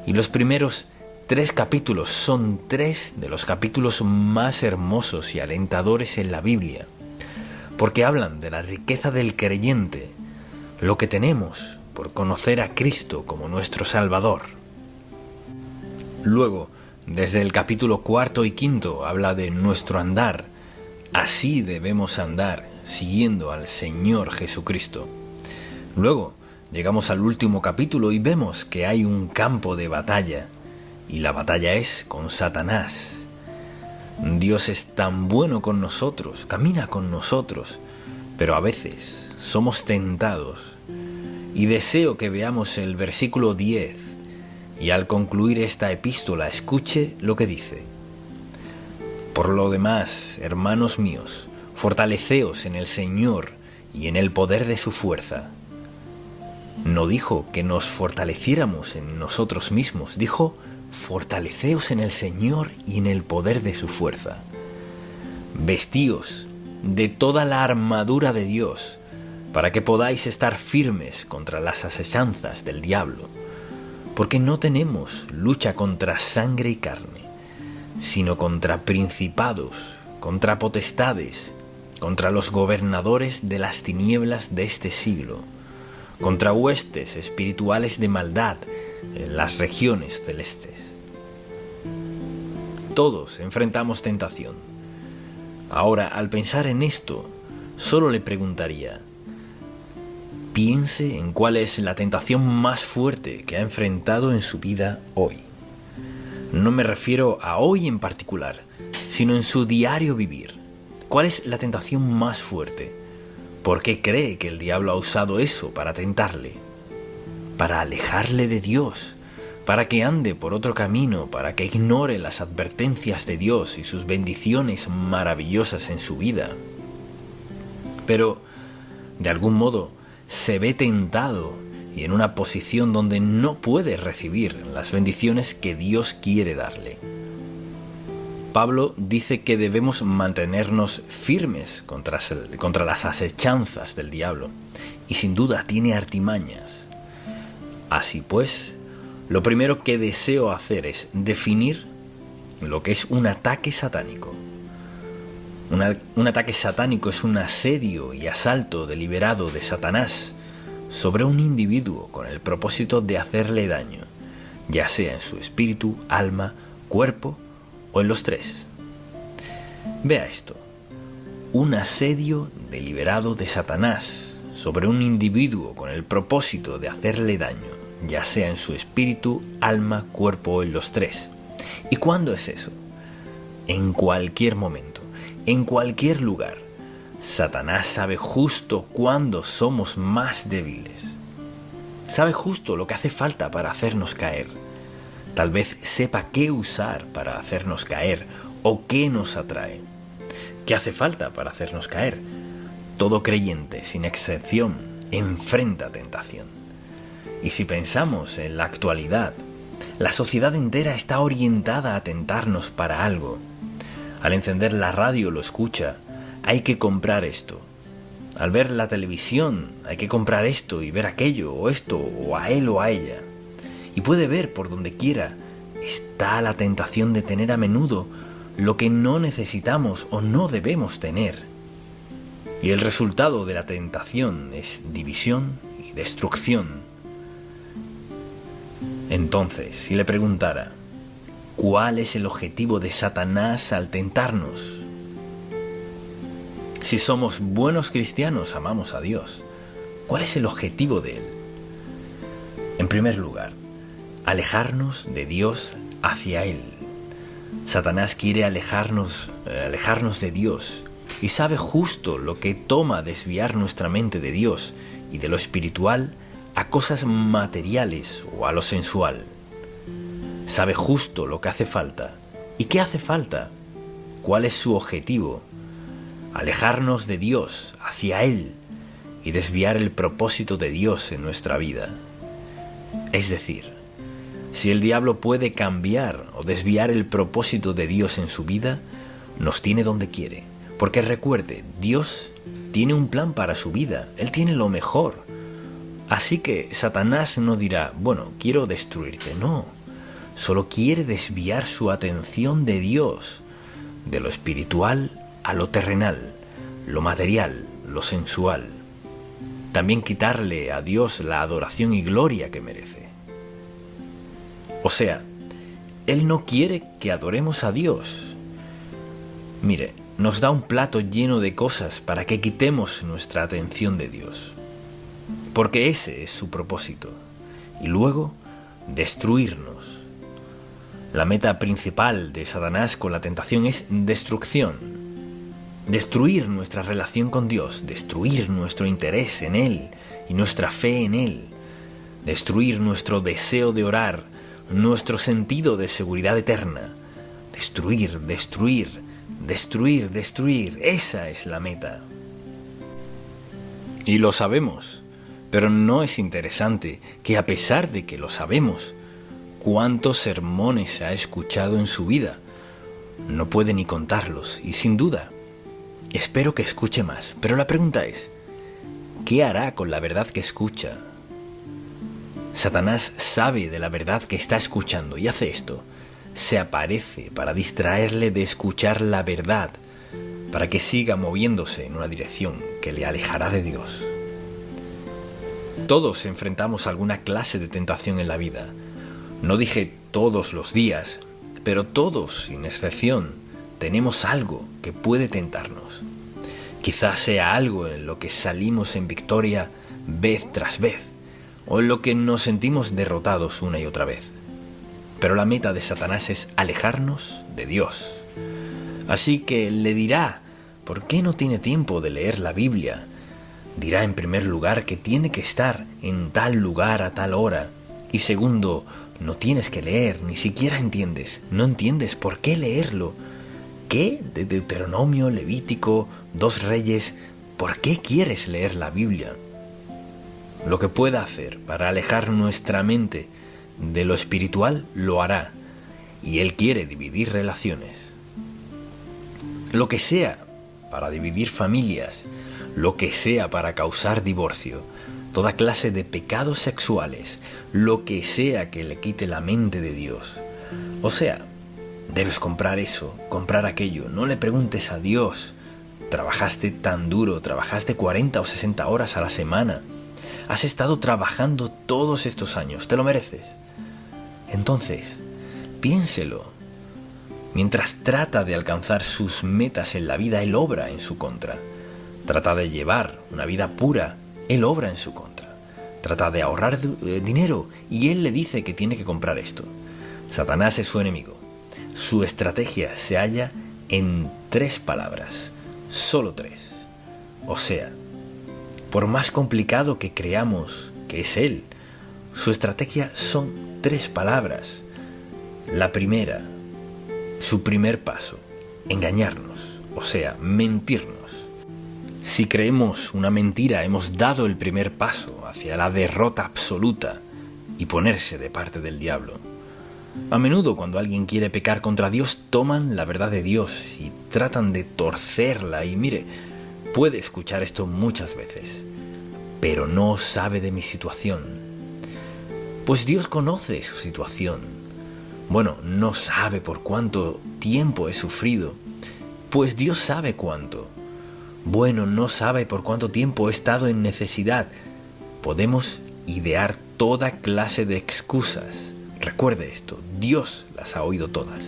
Y los primeros 3 capítulos son 3 de los capítulos más hermosos y alentadores en la Biblia, porque hablan de la riqueza del creyente, lo que tenemos por conocer a Cristo como nuestro Salvador. Luego, desde el capítulo 4 y 5 habla de nuestro andar. Así debemos andar, siguiendo al Señor Jesucristo. Luego, llegamos al último capítulo y vemos que hay un campo de batalla, y la batalla es con Satanás. Dios es tan bueno con nosotros, camina con nosotros, pero a veces somos tentados. Y deseo que veamos el versículo 10, y al concluir esta epístola escuche lo que dice. Por lo demás, hermanos míos, fortaleceos en el Señor y en el poder de su fuerza. No dijo que nos fortaleciéramos en nosotros mismos, dijo, fortaleceos en el Señor y en el poder de su fuerza. Vestíos de toda la armadura de Dios, para que podáis estar firmes contra las asechanzas del diablo, porque no tenemos lucha contra sangre y carne, sino contra principados, contra potestades, contra los gobernadores de las tinieblas de este siglo, contra huestes espirituales de maldad en las regiones celestes. Todos enfrentamos tentación. Ahora, al pensar en esto, solo le preguntaría, piense en cuál es la tentación más fuerte que ha enfrentado en su vida hoy. No me refiero a hoy en particular, sino en su diario vivir. ¿Cuál es la tentación más fuerte? ¿Por qué cree que el diablo ha usado eso para tentarle? Para alejarle de Dios, para que ande por otro camino, para que ignore las advertencias de Dios y sus bendiciones maravillosas en su vida. Pero, de algún modo, se ve tentado y en una posición donde no puede recibir las bendiciones que Dios quiere darle. Pablo dice que debemos mantenernos firmes contra las asechanzas del diablo, y sin duda tiene artimañas. Así pues, lo primero que deseo hacer es definir lo que es un ataque satánico. Un ataque satánico es un asedio y asalto deliberado de Satanás sobre un individuo con el propósito de hacerle daño, ya sea en su espíritu, alma, cuerpo o en los tres. Vea esto: un asedio deliberado de Satanás sobre un individuo con el propósito de hacerle daño, ya sea en su espíritu, alma, cuerpo o en los tres. ¿Y cuándo es eso? En cualquier momento, en cualquier lugar. Satanás sabe justo cuándo somos más débiles. Sabe justo lo que hace falta para hacernos caer. Tal vez sepa qué usar para hacernos caer o qué nos atrae. ¿Qué hace falta para hacernos caer? Todo creyente, sin excepción, enfrenta tentación. Y si pensamos en la actualidad, la sociedad entera está orientada a tentarnos para algo. Al encender la radio lo escucha, hay que comprar esto. Al ver la televisión, hay que comprar esto y ver aquello o esto o a él o a ella. Y puede ver por donde quiera, está la tentación de tener a menudo lo que no necesitamos o no debemos tener. Y el resultado de la tentación es división y destrucción. Entonces, si le preguntara, ¿cuál es el objetivo de Satanás al tentarnos? Si somos buenos cristianos, amamos a Dios, ¿cuál es el objetivo de él? En primer lugar, alejarnos de Dios hacia él. Satanás quiere alejarnos de Dios y sabe justo lo que toma desviar nuestra mente de Dios y de lo espiritual a cosas materiales o a lo sensual. Sabe justo lo que hace falta. ¿Y qué hace falta? ¿Cuál es su objetivo? Alejarnos de Dios, hacia Él, y desviar el propósito de Dios en nuestra vida. Es decir, si el diablo puede cambiar o desviar el propósito de Dios en su vida, nos tiene donde quiere. Porque recuerde, Dios tiene un plan para su vida, Él tiene lo mejor. Así que Satanás no dirá, bueno, quiero destruirte, no. Solo quiere desviar su atención de Dios, de lo espiritual a lo terrenal, lo material, lo sensual. También quitarle a Dios la adoración y gloria que merece. O sea, Él no quiere que adoremos a Dios. Mire, nos da un plato lleno de cosas para que quitemos nuestra atención de Dios. Porque ese es su propósito. Y luego, destruirnos. La meta principal de Satanás con la tentación es destrucción. Destruir nuestra relación con Dios, destruir nuestro interés en Él y nuestra fe en Él. Destruir nuestro deseo de orar, nuestro sentido de seguridad eterna. Destruir, destruir, destruir, destruir. Esa es la meta. Y lo sabemos, pero no es interesante que a pesar de que lo sabemos, ¿cuántos sermones ha escuchado en su vida? No puede ni contarlos y sin duda, espero que escuche más. Pero la pregunta es, ¿qué hará con la verdad que escucha? Satanás sabe de la verdad que está escuchando y hace esto. Se aparece para distraerle de escuchar la verdad, para que siga moviéndose en una dirección que le alejará de Dios. Todos enfrentamos alguna clase de tentación en la vida. No dije todos los días, pero todos, sin excepción, tenemos algo que puede tentarnos. Quizás sea algo en lo que salimos en victoria vez tras vez, o en lo que nos sentimos derrotados una y otra vez. Pero la meta de Satanás es alejarnos de Dios. Así que le dirá, ¿por qué no tiene tiempo de leer la Biblia? Dirá en primer lugar que tiene que estar en tal lugar a tal hora. Y segundo, no tienes que leer, ni siquiera entiendes. No entiendes por qué leerlo. ¿Qué? De Deuteronomio, Levítico, 2 Reyes. ¿Por qué quieres leer la Biblia? Lo que pueda hacer para alejar nuestra mente de lo espiritual, lo hará. Y Él quiere dividir relaciones. Lo que sea para dividir familias, lo que sea para causar divorcio, toda clase de pecados sexuales, lo que sea que le quite la mente de Dios. O sea, debes comprar eso, comprar aquello. No le preguntes a Dios, trabajaste tan duro, trabajaste 40 o 60 horas a la semana, has estado trabajando todos estos años, te lo mereces. Entonces, piénselo. Mientras trata de alcanzar sus metas en la vida, Él obra en su contra. Trata de llevar una vida pura, Él obra en su contra. Trata de ahorrar dinero y Él le dice que tiene que comprar esto. Satanás es su enemigo. Su estrategia se halla en 3 palabras, solo 3. O sea, por más complicado que creamos que es Él, su estrategia son 3 palabras. La primera, su primer paso, engañarnos, o sea, mentirnos. Si creemos una mentira, hemos dado el primer paso hacia la derrota absoluta y ponerse de parte del diablo. A menudo, cuando alguien quiere pecar contra Dios, toman la verdad de Dios y tratan de torcerla. Y mire, puede escuchar esto muchas veces, pero no sabe de mi situación. Pues Dios conoce su situación. Bueno, no sabe por cuánto tiempo he sufrido, pues Dios sabe cuánto. Bueno, no sabe por cuánto tiempo he estado en necesidad. Podemos idear toda clase de excusas. Recuerde esto, Dios las ha oído todas.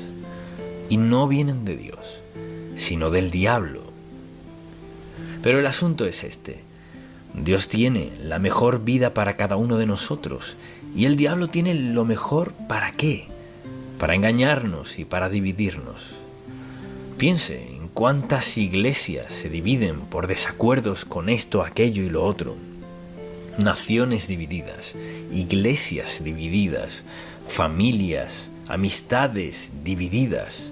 Y no vienen de Dios, sino del diablo. Pero el asunto es este. Dios tiene la mejor vida para cada uno de nosotros. Y el diablo tiene lo mejor ¿para qué? Para engañarnos y para dividirnos. Piense en cuántas iglesias se dividen por desacuerdos con esto, aquello y lo otro. Naciones divididas, iglesias divididas, familias, amistades divididas.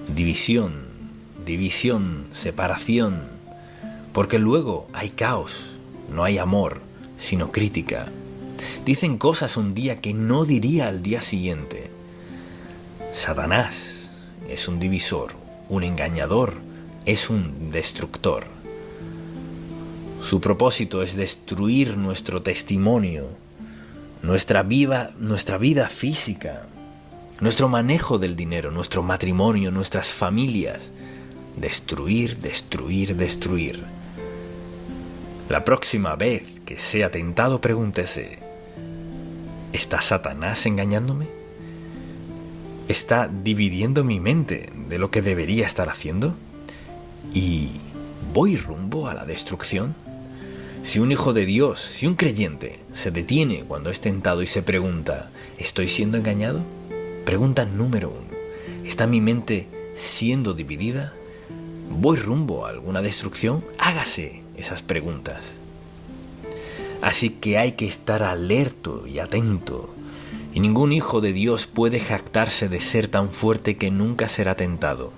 División, separación, porque luego hay caos, no hay amor, sino crítica. Dicen cosas un día que no diría al día siguiente. Satanás es un divisor, un engañador, es un destructor. Su propósito es destruir nuestro testimonio, nuestra vida física, nuestro manejo del dinero, nuestro matrimonio, nuestras familias. Destruir, destruir, destruir. La próxima vez que sea tentado, pregúntese: ¿está Satanás engañándome? ¿Está dividiendo mi mente de lo que debería estar haciendo? ¿Y voy rumbo a la destrucción? Si un hijo de Dios, si un creyente, se detiene cuando es tentado y se pregunta: ¿estoy siendo engañado? Pregunta número 1. ¿Está mi mente siendo dividida? ¿Voy rumbo a alguna destrucción? Hágase esas preguntas. Así que hay que estar alerto y atento. Y ningún hijo de Dios puede jactarse de ser tan fuerte que nunca será tentado.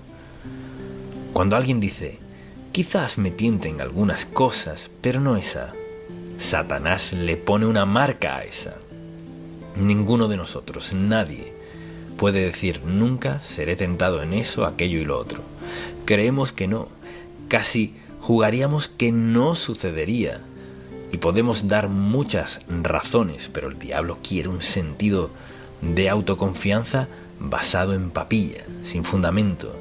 Cuando alguien dice: quizás me tienten algunas cosas, pero no esa, Satanás le pone una marca a esa. Ninguno de nosotros, nadie, puede decir: nunca seré tentado en eso, aquello y lo otro. Creemos que no, casi jugaríamos que no sucedería. Y podemos dar muchas razones, pero el diablo quiere un sentido de autoconfianza basado en papilla, sin fundamento,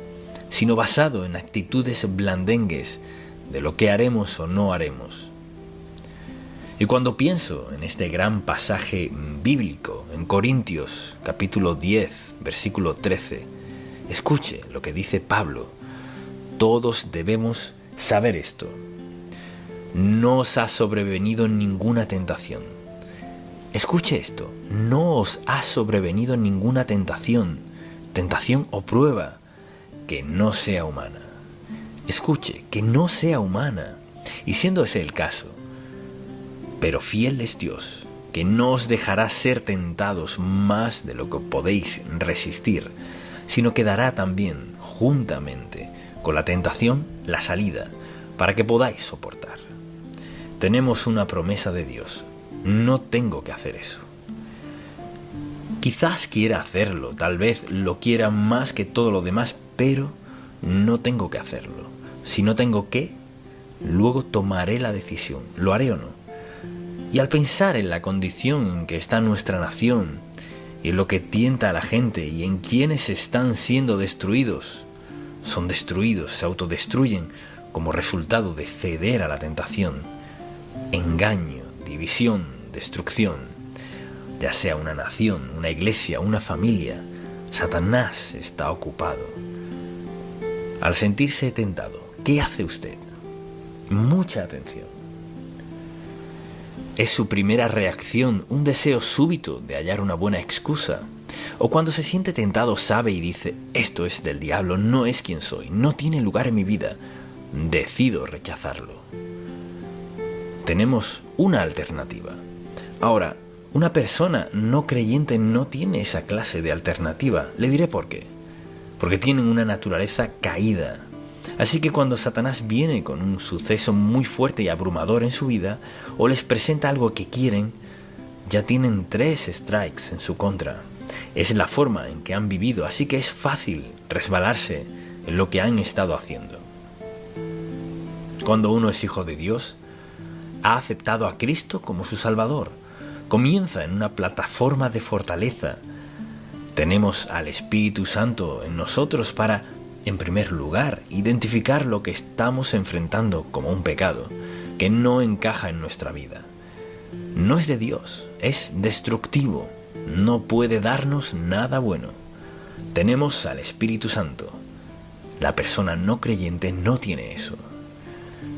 sino basado en actitudes blandengues de lo que haremos o no haremos. Y cuando pienso en este gran pasaje bíblico, en Corintios capítulo 10, versículo 13, escuche lo que dice Pablo. Todos debemos saber esto. No os ha sobrevenido ninguna tentación. Escuche esto, no os ha sobrevenido ninguna tentación o prueba que no sea humana. Escuche, que no sea humana. Y siendo ese el caso, pero fiel es Dios, que no os dejará ser tentados más de lo que podéis resistir, sino que dará también, juntamente con la tentación, la salida, para que podáis soportar. Tenemos una promesa de Dios. No tengo que hacer eso. Quizás quiera hacerlo, tal vez lo quiera más que todo lo demás, pero no tengo que hacerlo. Si no tengo que, luego tomaré la decisión. ¿Lo haré o no? Y al pensar en la condición en que está nuestra nación, y en lo que tienta a la gente, y en quienes están siendo destruidos, son destruidos, se autodestruyen como resultado de ceder a la tentación. Engaño, división, destrucción. Ya sea una nación, una iglesia, una familia, Satanás está ocupado. Al sentirse tentado, ¿qué hace usted? Mucha atención. ¿Es su primera reacción un deseo súbito de hallar una buena excusa? ¿O cuando se siente tentado sabe y dice: esto es del diablo, no es quien soy, no tiene lugar en mi vida, decido rechazarlo? Tenemos una alternativa. Ahora, una persona no creyente no tiene esa clase de alternativa. Le diré por qué. Porque tienen una naturaleza caída. Así que cuando Satanás viene con un suceso muy fuerte y abrumador en su vida, o les presenta algo que quieren, ya tienen 3 strikes en su contra. Es la forma en que han vivido, así que es fácil resbalarse en lo que han estado haciendo. Cuando uno es hijo de Dios, ha aceptado a Cristo como su Salvador. Comienza en una plataforma de fortaleza. Tenemos al Espíritu Santo en nosotros para, en primer lugar, identificar lo que estamos enfrentando como un pecado que no encaja en nuestra vida. No es de Dios, es destructivo, no puede darnos nada bueno. Tenemos al Espíritu Santo. La persona no creyente no tiene eso.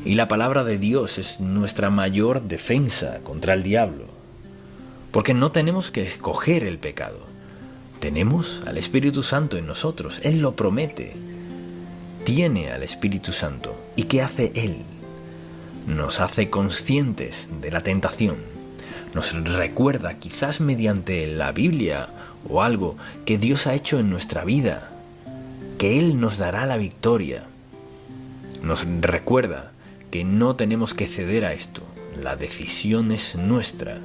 Y la palabra de Dios es nuestra mayor defensa contra el diablo. Porque no tenemos que escoger el pecado. Tenemos al Espíritu Santo en nosotros. Él lo promete. Tiene al Espíritu Santo. ¿Y qué hace Él? Nos hace conscientes de la tentación. Nos recuerda, quizás mediante la Biblia o algo que Dios ha hecho en nuestra vida, que Él nos dará la victoria. Nos recuerda que no tenemos que ceder a esto. la decisión es nuestra.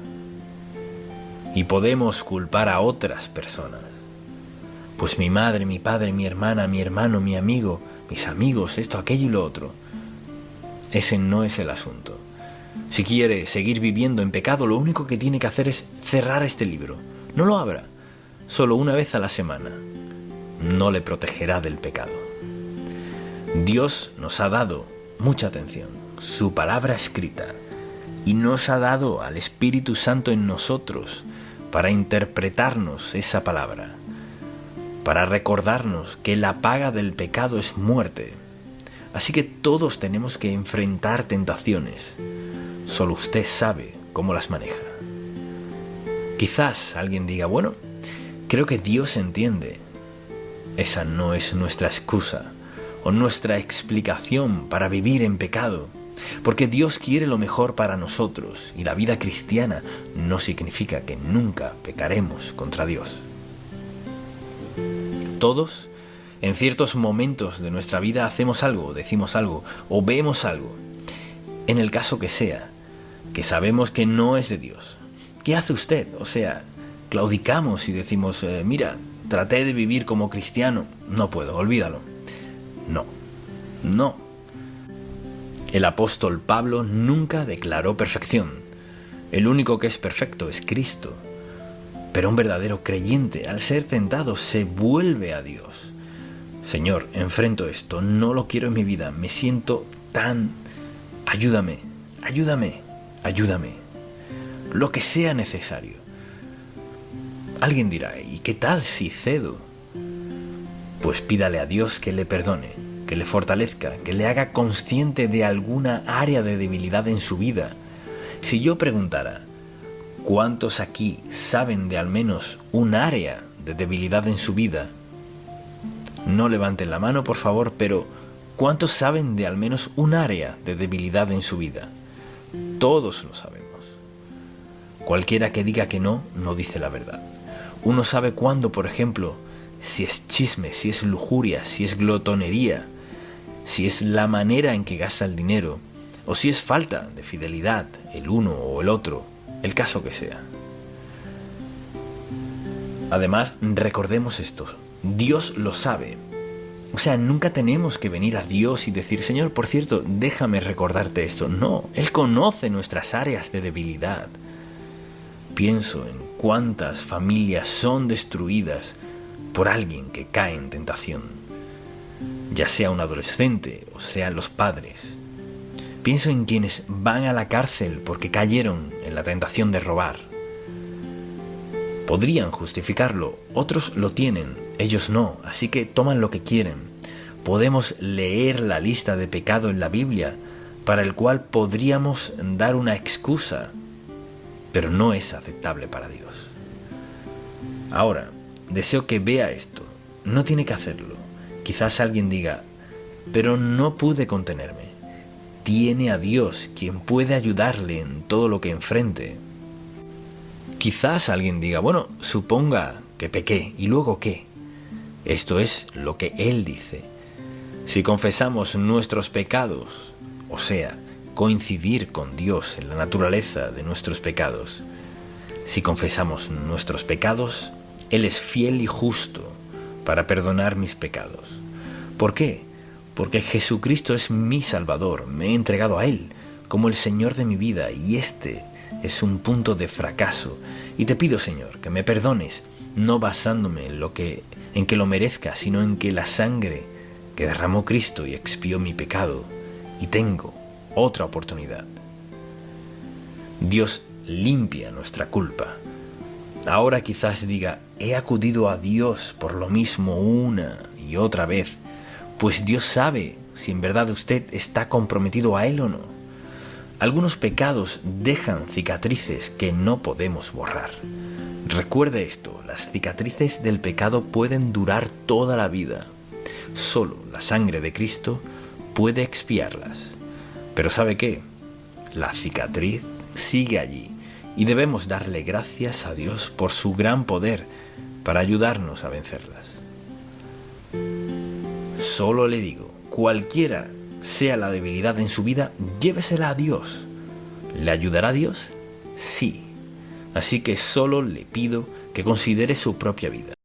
Y podemos culpar a otras personas. Pues mi madre, mi padre, mi hermana, mi hermano, mi amigo, mis amigos, esto, aquello y lo otro. Ese no es el asunto. Si quiere seguir viviendo en pecado, lo único que tiene que hacer es cerrar este libro. No lo abra, solo una vez a la semana. No le protegerá del pecado. Dios nos ha dado mucha atención, su palabra escrita, y nos ha dado al Espíritu Santo en nosotros para interpretarnos esa palabra, para recordarnos que la paga del pecado es muerte. Así que todos tenemos que enfrentar tentaciones. Solo usted sabe cómo las maneja. Quizás alguien diga, bueno, creo que Dios entiende. Esa no es nuestra excusa o nuestra explicación para vivir en pecado, porque Dios quiere lo mejor para nosotros y la vida cristiana no significa que nunca pecaremos contra Dios. Todos, en ciertos momentos de nuestra vida, hacemos algo, decimos algo o vemos algo, en el caso que sea, que sabemos que no es de Dios. ¿Qué hace usted? O sea, claudicamos y decimos, mira, traté de vivir como cristiano, no puedo, olvídalo. No. El apóstol Pablo nunca declaró perfección. El único que es perfecto es Cristo. Pero un verdadero creyente, al ser tentado, se vuelve a Dios. Señor, enfrento esto, no lo quiero en mi vida, me siento tan... Ayúdame. Lo que sea necesario. Alguien dirá, ¿y qué tal si cedo? Pues pídale a Dios que le perdone, que le fortalezca, que le haga consciente de alguna área de debilidad en su vida. Si yo preguntara, ¿cuántos aquí saben de al menos un área de debilidad en su vida? No levanten la mano, por favor, pero ¿cuántos saben de al menos un área de debilidad en su vida? Todos lo sabemos. Cualquiera que diga que no, no dice la verdad. Uno sabe cuándo, por ejemplo, si es chisme, si es lujuria, si es glotonería, si es la manera en que gasta el dinero, o si es falta de fidelidad, el uno o el otro, el caso que sea. Además, recordemos esto, Dios lo sabe. O sea, nunca tenemos que venir a Dios y decir, Señor, por cierto, déjame recordarte esto. No, Él conoce nuestras áreas de debilidad. Pienso en cuántas familias son destruidas por alguien que cae en tentación, ya sea un adolescente o sean los padres. Pienso en quienes van a la cárcel porque cayeron en la tentación de robar. Podrían justificarlo, otros lo tienen, ellos no, así que toman lo que quieren. Podemos leer la lista de pecado en la Biblia, para el cual podríamos dar una excusa, pero no es aceptable para Dios. Ahora, deseo que vea esto, no tiene que hacerlo. Quizás alguien diga, pero no pude contenerme. Tiene a Dios quien puede ayudarle en todo lo que enfrente. Quizás alguien diga, bueno, suponga que pequé, ¿y luego qué? Esto es lo que Él dice. Si confesamos nuestros pecados, o sea, coincidir con Dios en la naturaleza de nuestros pecados, si confesamos nuestros pecados, Él es fiel y justo para perdonar mis pecados. ¿Por qué? Porque Jesucristo es mi Salvador, me he entregado a Él como el Señor de mi vida y este es un punto de fracaso. Y te pido, Señor, que me perdones, no basándome en que lo merezca, sino en que la sangre que derramó Cristo y expió mi pecado, y tengo otra oportunidad. Dios limpia nuestra culpa. Ahora quizás diga, he acudido a Dios por lo mismo una y otra vez, pues Dios sabe si en verdad usted está comprometido a Él o no. Algunos pecados dejan cicatrices que no podemos borrar. Recuerde esto, las cicatrices del pecado pueden durar toda la vida. Solo la sangre de Cristo puede expiarlas. Pero ¿sabe qué? La cicatriz sigue allí y debemos darle gracias a Dios por su gran poder para ayudarnos a vencerlas. Solo le digo, cualquiera sea la debilidad en su vida, llévesela a Dios. ¿Le ayudará Dios? Sí. Así que solo le pido que considere su propia vida.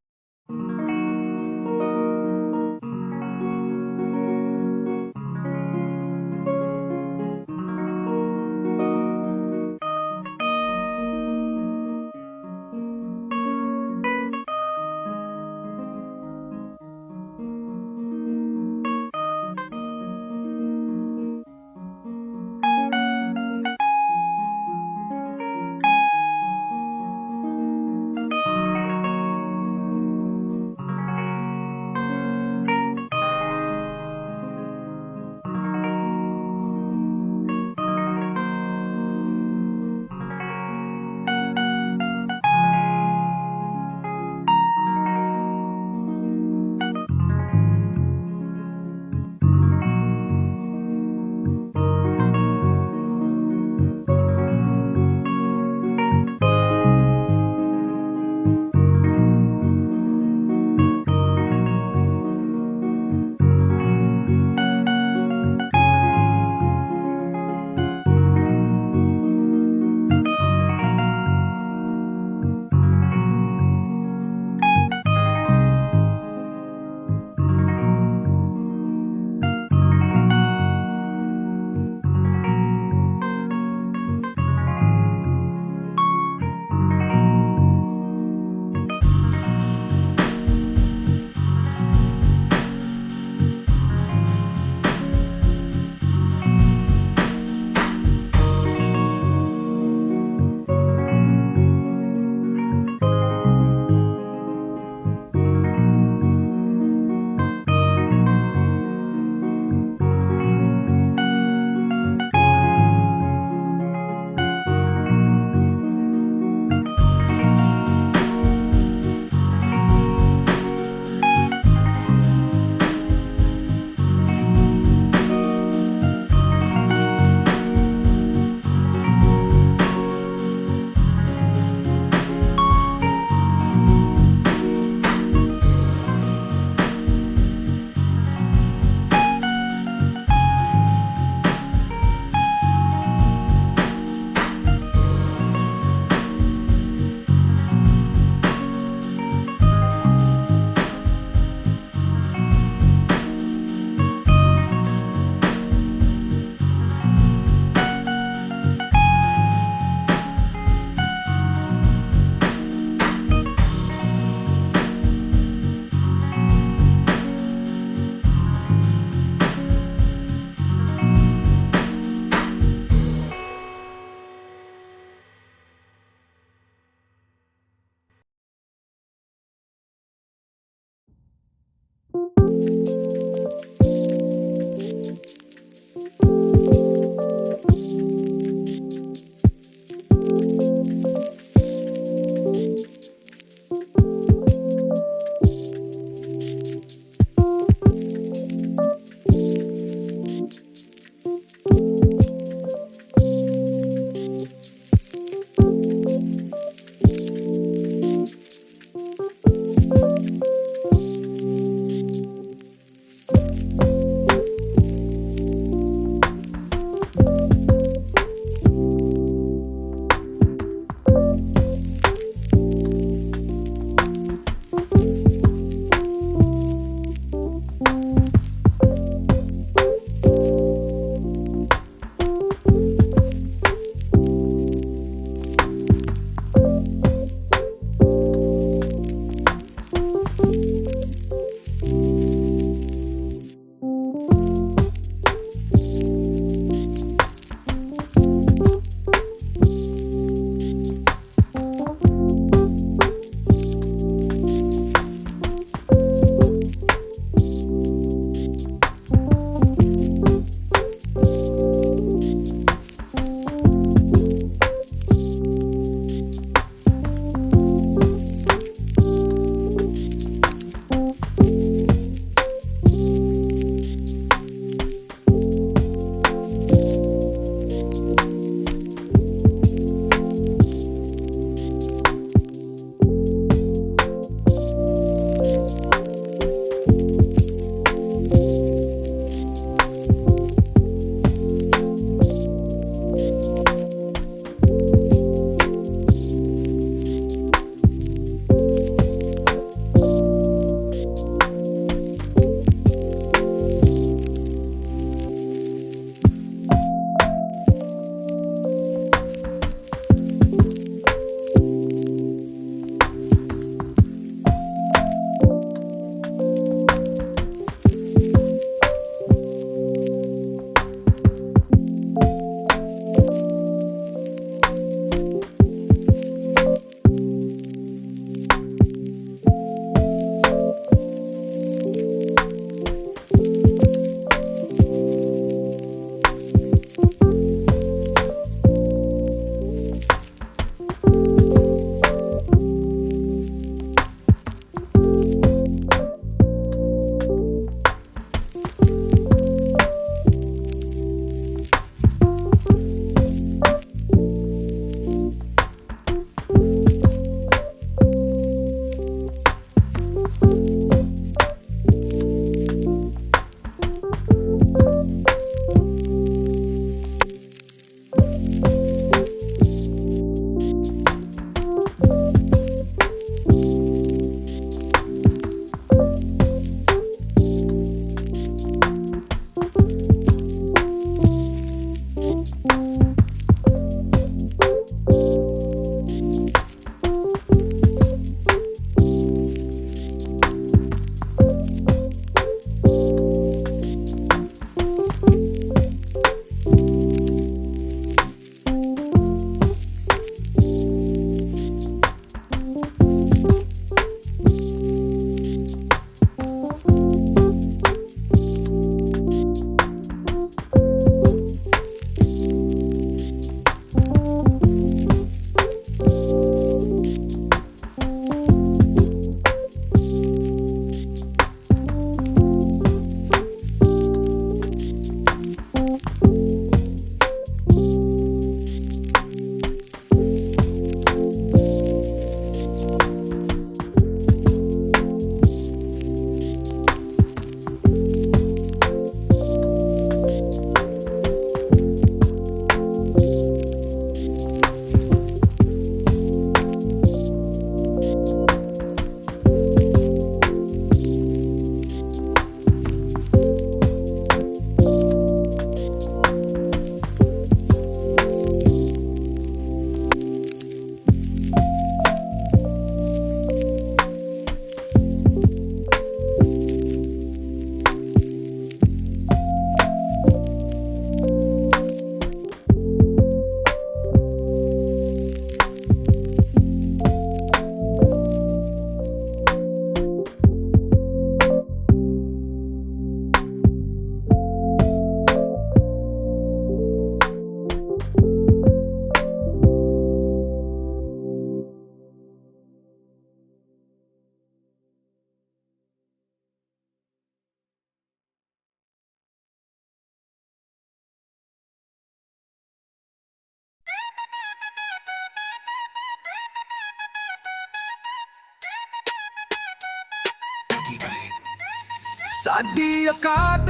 ਸਾਡੀ ਔਕਾਤ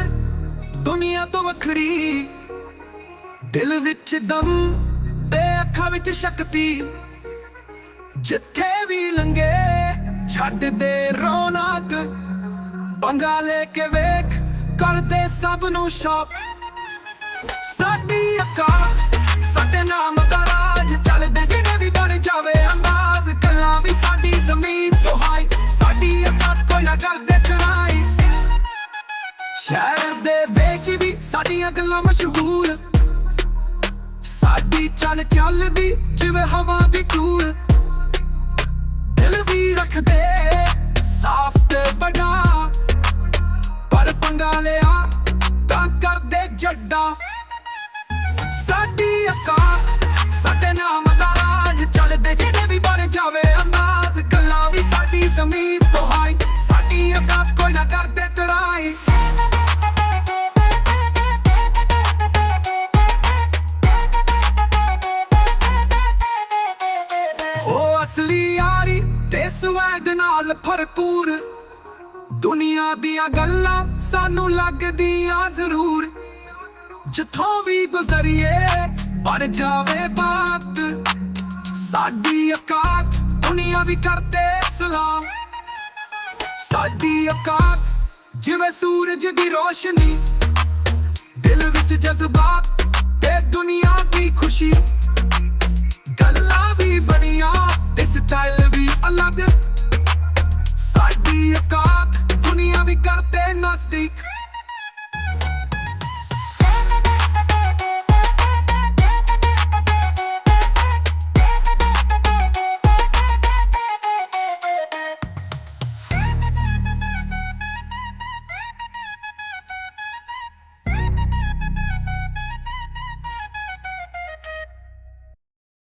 ਦੁਨੀਆ ਤੋਂ ਵੱਖਰੀ, ਦਿਲ ਵਿੱਚ ਦਮ ਤੇ ਅੱਖਾਂ ਵਿੱਚ ਸ਼ਕਤੀ। ਜਿੱਥੇ ਵੀ ਲੰਘੇ ਛੱਡ ਦੇ ਰੌਣਕ, ਪੰਗਾ ਲੈ ਕੇ ਵੇਖ ਕਰਦੇ ਸਭ ਨੂੰ ਸ਼ੌਕ। ਸਾਡੀ ਔਕਾਤ ਸਾਡੇ ਨਾਮ ਦਾ ਰਾਜ, ਚੱਲਦੇ ਜਿਹੜੇ ਵੀ ਬਣ ਜਾਵੇ ਅੰਦਾਜ਼। ਗੱਲਾਂ ਵੀ ਸਾਡੀ ਜ਼ਮੀਨ ਤੋਂ ਹਾਈ, ਸਾਡੀ ਔਕਾਤ ਕੋਈ ਨਾ ਕਰਦੇ ਟਰਾਈ। ਸ਼ਹਿਰ ਦੇ ਵਿੱਚ ਵੀ ਸਾਡੀਆਂ ਗੱਲਾਂ ਮਸ਼ਹੂਰ, ਸਾਡੀ ਚੱਲ ਚੱਲਦੀ ਜਿਵੇਂ ਹਵਾ ਦੀ ਧੂੜ। ਦਿਲ ਵੀ ਰੱਖਦੇ ਸਾਫ਼ ਤੇ ਬੜਾ, ਪਰ ਪੰਗਾ ਲਿਆ ਤਾਂ ਕਰਦੇ ਜੱਡਾ। ਸਾਡੀ ਔਕਾਤ ਸਾਡੇ ਨਾਮ ਦਾ ਰਾਜ, ਚੱਲਦੇ ਜਿਹੜੇ ਵੀ ਬਣ ਜਾਵੇ ਅੰਦਾਜ਼। ਗੱਲਾਂ ਵੀ ਸਾਡੀ ਜ਼ਮੀਨ ਤੋਂ ਹਾਈ, ਸਾਡੀ ਔਕਾਤ ਕੋਈ ਨਾ ਕਰਦੇ ਟਰਾਈ। ਉਹ ਅਸਲੀ ਯਾਰੀ ਤੇ ਸਵੈਗ ਨਾਲ ਭਰਪੂਰ, ਦੁਨੀਆ ਦੀਆਂ ਗੱਲਾਂ ਸਾਨੂੰ ਲੱਗਦੀਆਂ ਜ਼ਰੂਰ। ਜਿੱਥੋਂ ਵੀ ਗੁਜ਼ਰੀਏ ਬਣ ਜਾਵੇ ਬਾਤ, ਸਾਡੀ ਔਕਾਤ ਦੁਨੀਆ ਵੀ ਕਰਦੇ ਸਲਾਮ। ਸਾਡੀ ਔਕਾਤ ਜਿਵੇਂ ਸੂਰਜ ਦੀ ਰੋਸ਼ਨੀ, ਦਿਲ ਵਿੱਚ ਜਜ਼ਬਾਤ ਤੇ ਦੁਨੀਆ ਦੀ ਖੁਸ਼ੀ। ਗੱਲਾਂ ਵੀ ਬਣੀਆਂ